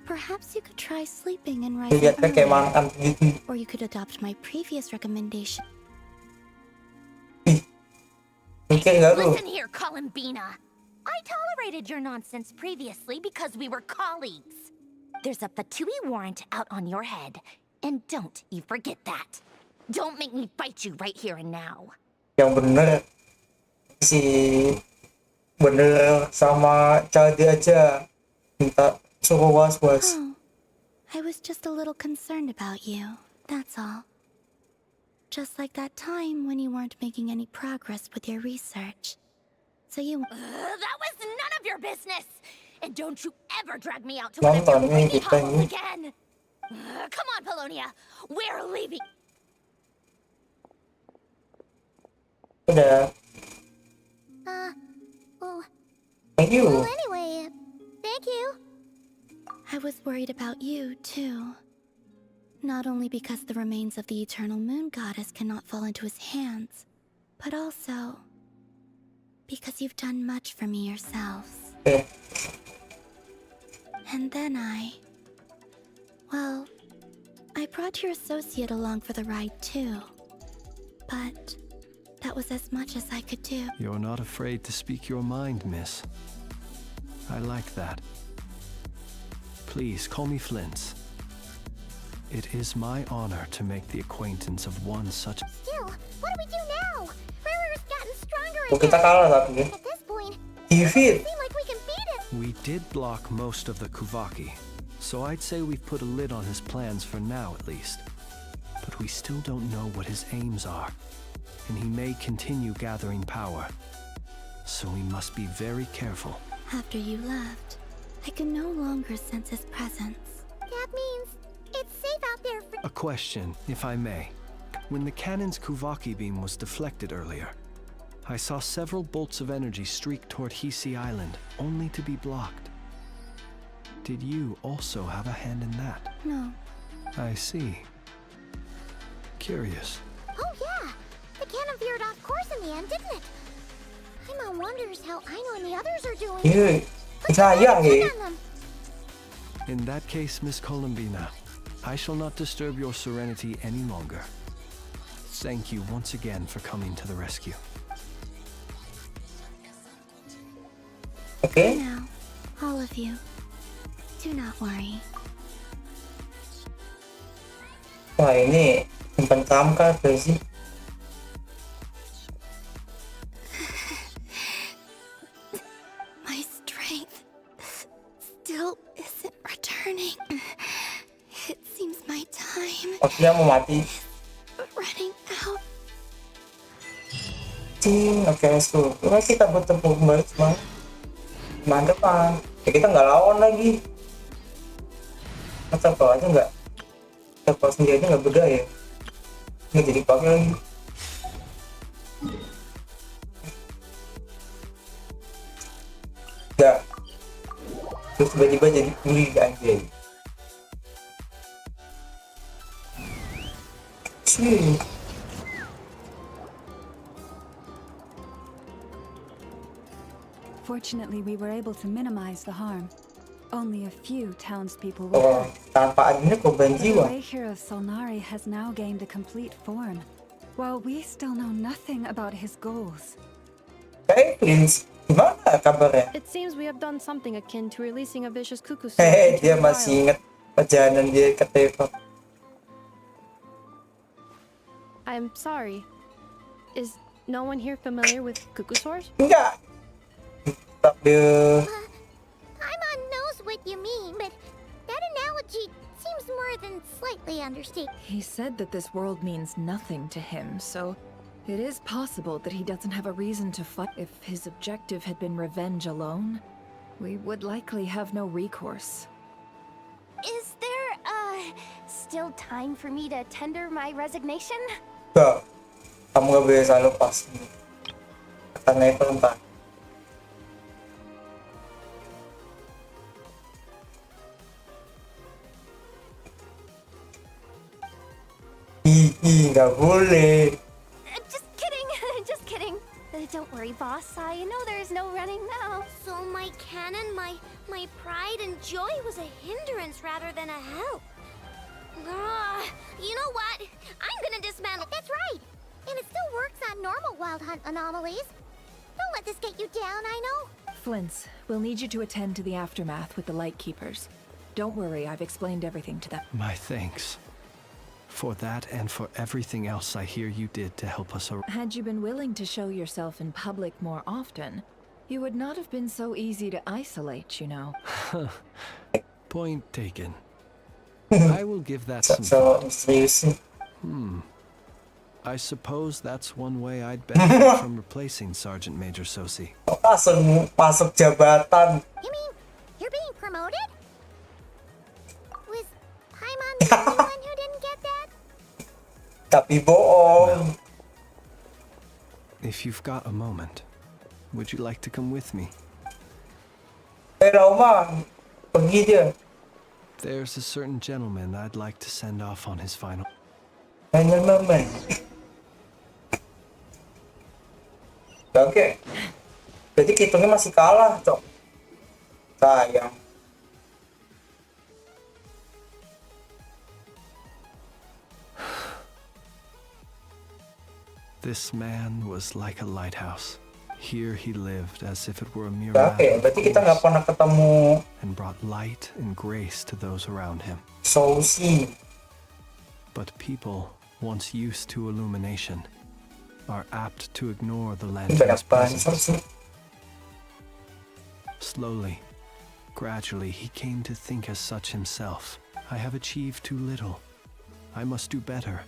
Perhaps you could try sleeping and rising Lihatnya kayak early. mantan gitu. Or you could adopt my previous recommendation. Mikir nggak lu? Listen here, Columbina. I tolerated your nonsense previously because we were colleagues. There's a Fatui warrant out on your head, and don't you forget that. Don't make me fight you right here and now. Yang bener si bener sama Caldi aja minta suruh was-was. Oh, I was just a little concerned about you, that's all. Just like that time when you weren't making any progress with your research. So you... That was none of your business! And don't you ever drag me out to one of your rainy hovels again! Come on, Polonia! We're leaving! Udah. Well, Thank you. well, anyway, thank you. I was worried about you, too. Not only because the remains of the eternal moon goddess cannot fall into his hands, but also because you've done much for me yourselves. Okay. And then well, I brought your associate along for the ride, too. But that was as much as I could do. You're not afraid to speak your mind, miss. I like that. Please call me Flint. It is my honor to make the acquaintance of one such. Still, what do we do now? Rara's gotten stronger Oh, kita kalah tapi. At this point, Defeat. it doesn't seem like we can beat it. We did block most of the Kuvaki, so I'd say we've put a lid on his plans for now at least. But we still don't know what his aims are, and he may continue gathering power. So we must be very careful. After you left, I can no longer sense his presence. That means it's safe out there for— A question, if I may. When the cannon's Kuvaki beam was deflected earlier, I saw several bolts of energy streak toward Hisi Island, only to be blocked. Did you also have a hand in that? No. I see. Curious. Oh yeah! The cannon veered off course in the end, didn't it? Paimon wonders how Aino and the others are doing. Iya, Let's go sayang check ya. on them. In that case, Miss Columbina, I shall not disturb your serenity any longer. Thank you once again for coming to the rescue. Oke. Now, all of you, do not worry. Wah, ini simpan kamkar gak sih? My strength still isn't returning. It seems my time Maksudnya mau mati. running out. Oke, let's go. Ini kita bertemu kembali semua. Mantap kan? Ya kita nggak lawan lagi. Masa kalau aja nggak? Kita kalau sendiri aja nggak beda ya? Nggak jadi pakai lagi. Nggak. Terus tiba-tiba jadi pulih anjay. Sih. Fortunately, we were able to minimize the harm. Only a few townspeople were Oh, hurt. tanpa adanya korban But the jiwa. Wayhero of Solnari has now gained a complete form, while we still know nothing about his goals. Kayak Prince, gimana kabarnya? It seems we have done something akin to releasing a vicious cuckoo Hehe, into dia the masih wild. ingat perjalanan dia ke Teva. I'm sorry. Is no one here familiar with cuckoo sores? Enggak. Tak dia. Paimon knows what you mean, but that analogy seems more than slightly understated. He said that this world means nothing to him, so it is possible that he doesn't have a reason to fight. If his objective had been revenge alone, we would likely have no recourse. Is there, still time for me to tender my resignation? Enggak. Kamu gak boleh selalu pas. Kata Never ntar. Ih, gak boleh. Just kidding, just kidding. Don't worry, boss. I know there's no running now. So my cannon, my pride and joy was a hindrance rather than a help. You know what? I'm gonna dismantle. That's right. And it still works on normal wild hunt anomalies. Don't let this get you down, I know. Flint's, we'll need you to attend to the aftermath with the Lightkeepers. Don't worry, I've explained everything to them. My thanks. For that and for everything else I hear you did to help us. Had you been willing to show yourself in public more often, you would not have been so easy to isolate, you know. Point taken. I will give that some So thought. misterius sih. I suppose that's one way I'd benefit from replacing Sergeant Major Sosi. Langsung masuk jabatan. You mean you're being promoted? Was Paimon the only one who didn't get that? Tapi bohong. If you've got a moment, would you like to come with me? Roma, pergi dia. There's a certain gentleman I'd like to send off on his final. Gentleman. Oke. Jadi hitungnya masih kalah, Cok. Sayang. This man was like a lighthouse. Here he lived as if it were a mere Oke, matter of berarti kita nggak course, pernah ketemu and brought light and grace to those around him. solusi. But people, once used to illumination, are apt to ignore the Ini lantern's berapa presence. solusi? Slowly, gradually, he came to think as such himself. I have achieved too little. I must do better.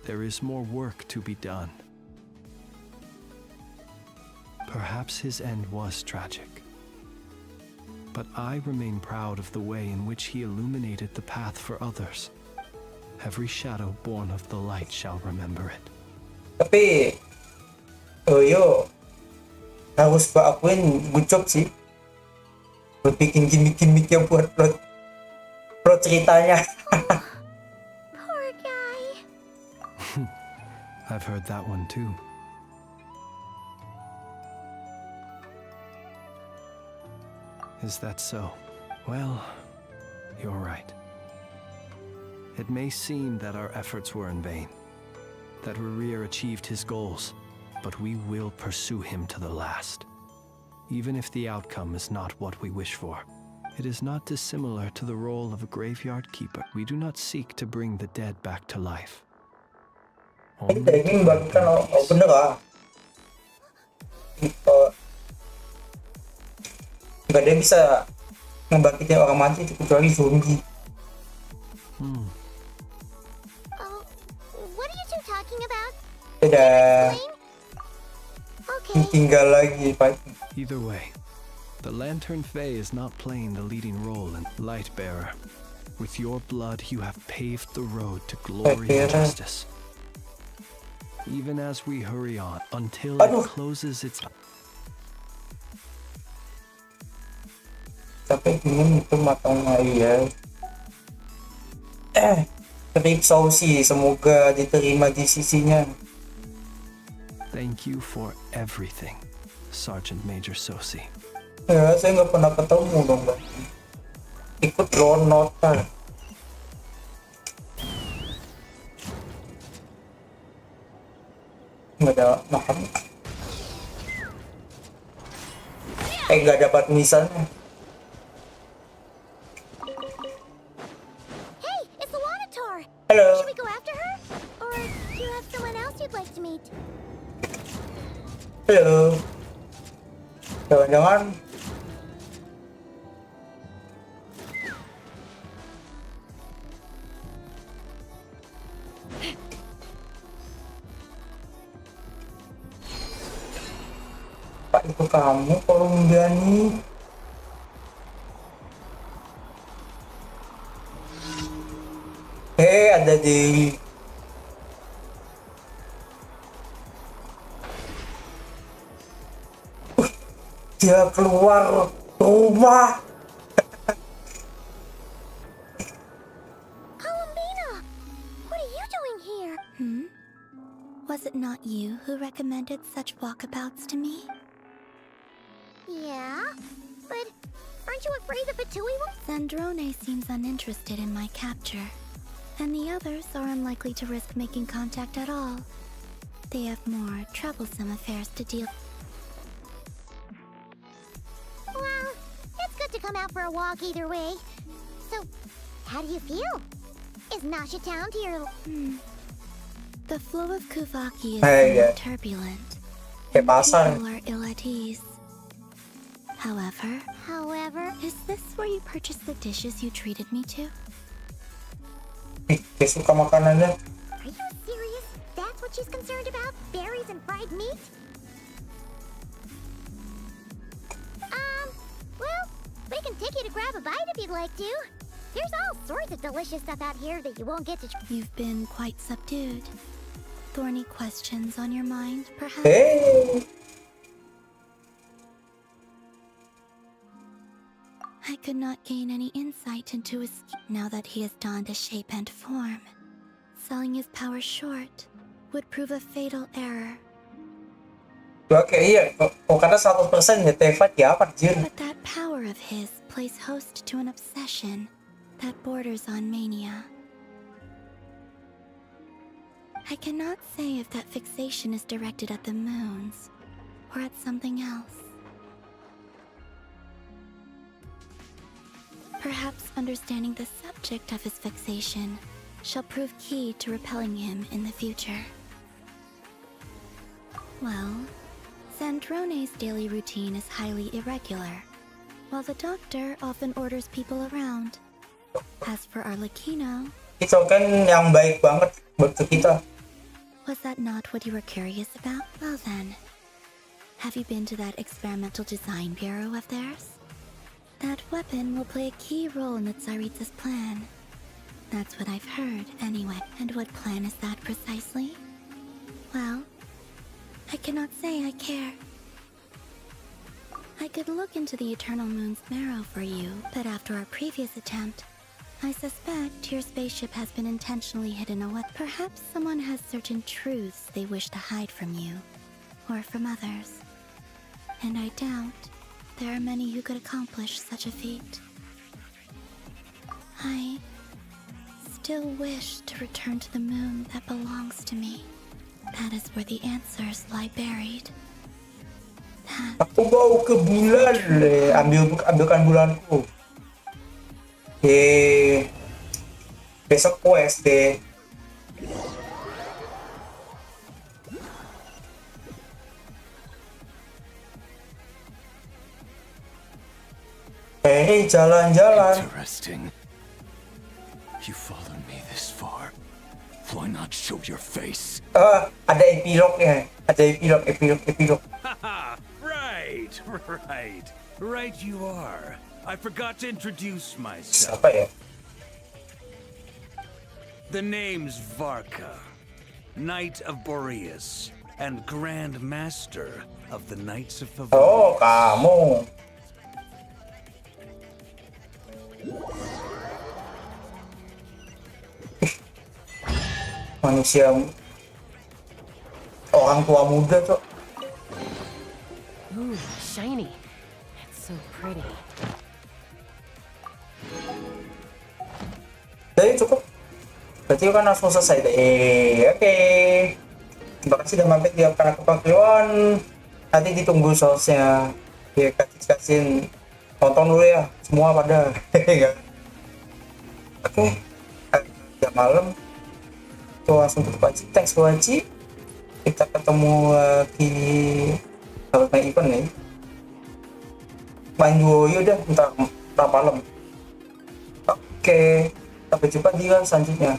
There is more work to be done. Perhaps his end was tragic. But I remain proud of the way in which he illuminated the path for others. Every shadow born of the light shall remember it. Tapi, yo harus gue akuin good job sih. Buat bikin gimmick-gimmick yang buat plot ceritanya. Poor guy. I've heard that one too. Is that so? Well, you're right. It may seem that our efforts were in vain, that Rerir achieved his goals, but we will pursue him to the last. Even if the outcome is not what we wish for. It is not dissimilar to the role of a graveyard keeper. We do not seek to bring the dead back to life. Ini ini membagikan bener ah. Nggak ada yang bisa membangkitkan orang mati kecuali zombie. Oh, what are you two talking about? Dadah. Okay. Tinggal lagi Pak. Either way, the Lantern Fae is not playing the leading role in Lightbearer. With your blood, you have paved the road to glory and justice. Even as we hurry on, until it closes its... Tapi ingin itu matangnya ya. Trip Sausi, semoga diterima di sisinya. Thank you for everything, Sergeant Major Sosi. Ya, saya nggak pernah ketemu dong, Bang. Ikut loan nota. Nggak ada makan. Nggak dapat misalnya. Hey, it's the Wanator. Hello. Should we go after her? Or do you have someone else you'd like to meet? Halo. Jangan-jangan Pak, itu kamu Kolumbiani. Ada di dia keluar rumah. Columbina! What are you doing here? Was it not you who recommended such walkabouts to me? Yeah, but aren't you afraid the Fatui will? Zandrone seems uninterested in my capture, and the others are unlikely to risk making contact at all. They have more troublesome affairs to deal. Well, it's good to come out for a walk either way. So, how do you feel? Is Nasha Town to your... The flow of Kuvaki is Hey, somewhat turbulent, and people are ill at ease. However, is this where you purchased the dishes you treated me to? Dia suka makanannya. Are you serious? That's what she's concerned about? Berries and fried meat? Well, we can take you to grab a bite if you'd like to. There's all sorts of delicious stuff out here that you won't get to try. You've been quite subdued. Thorny questions on your mind, perhaps? Hey. I could not gain any insight into his now that he has donned a shape and form. Selling his power short would prove a fatal error. Oke, iya. Oh, karena 100% ya Tefat ya apa anjir? But that power of his plays host to an obsession that borders on mania. I cannot say if that fixation is directed at the moons or at something else. Perhaps understanding the subject of his fixation shall prove key to repelling him in the future. Well, Sandrone's daily routine is highly irregular, while the doctor often orders people around. As for Arlecchino... Itu kan yang baik banget buat kita. Was that not what you were curious about? Well then, have you been to that experimental design bureau of theirs? That weapon will play a key role in the Tsaritsa's plan. That's what I've heard, anyway. And what plan is that precisely? Well, I cannot say I care. I could look into the Eternal Moon's marrow for you, but after our previous attempt, I suspect your spaceship has been intentionally hidden away. Perhaps someone has certain truths they wish to hide from you, or from others. And I doubt there are many who could accomplish such a feat. I still wish to return to the moon that belongs to me. That is where the answers lie buried. Aku mau ke bulan deh, ambilkan bulanku. Besok quest deh. Jalan-jalan. Interesting. You followed me this far. Why not show your face? Ada epilognya. Ada epilog. Right you are. I forgot to introduce myself. Siapa ya? The name's Varka, Knight of Boreas, and Grand Master of the Knights of Favonius. Oh, kamu. Manusia orang tua muda tuh. Ooh, shiny. It's so pretty. Jadi cukup. Berarti kan langsung selesai deh. Oke. Terima kasih udah mampir di kanal Kleponkliwonyt. Nanti ditunggu source-nya. Ya kasih tonton dulu ya. Semua pada. Oke. Udah malam. Tuh langsung tutup aja. Thanks for watching. Kita ketemu lagi kalau main event nih. Main duo yaudah ntar malam. Oke. Sampai jumpa di selanjutnya.